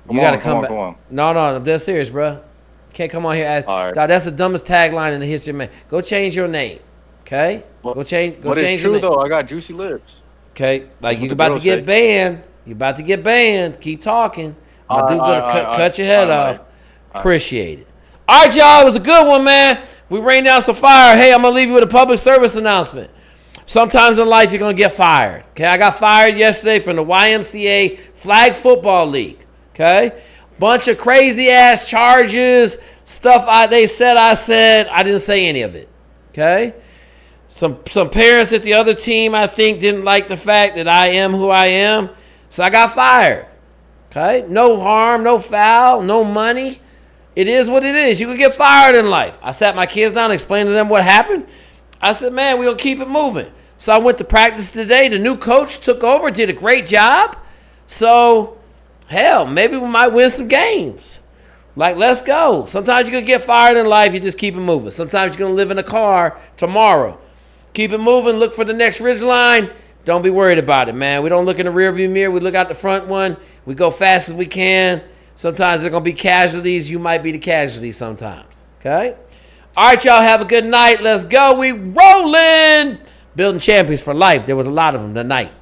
S1: You gotta come back. No, I'm dead serious, bruh. You can't come on here and ask. Right. Nah, that's the dumbest tagline in the history of man. Go change your name, okay? Go change. Go change your name.
S8: But it's true though. I got juicy lips.
S1: Okay, like you about to get banned. You about to get banned. Keep talking. My dude gonna cut your head off. Appreciate it. All right, y'all. It was a good one, man. We rained down some fire. Hey, I'm gonna leave you with a public service announcement. Sometimes in life you're gonna get fired. Okay, I got fired yesterday from the YMCA Flag Football League. Okay, bunch of crazy ass charges, stuff they said I said. I didn't say any of it. Okay, some parents at the other team I think didn't like the fact that I am who I am, so I got fired. Okay, no harm, no foul, no money. It is what it is. You can get fired in life. I sat my kids down and explained to them what happened. I said, man, we'll keep it moving. So I went to practice today. The new coach took over, did a great job. So, hell, maybe we might win some games. Like, let's go. Sometimes you're going to get fired in life. You just keep it moving. Sometimes you're going to live in a car tomorrow. Keep it moving. Look for the next ridge line. Don't be worried about it, man. We don't look in the rearview mirror. We look out the front one. We go fast as we can. Sometimes there are going to be casualties. You might be the casualty sometimes. Okay? All right, y'all. Have a good night. Let's go. We rolling. Building champions for life. There was a lot of them tonight.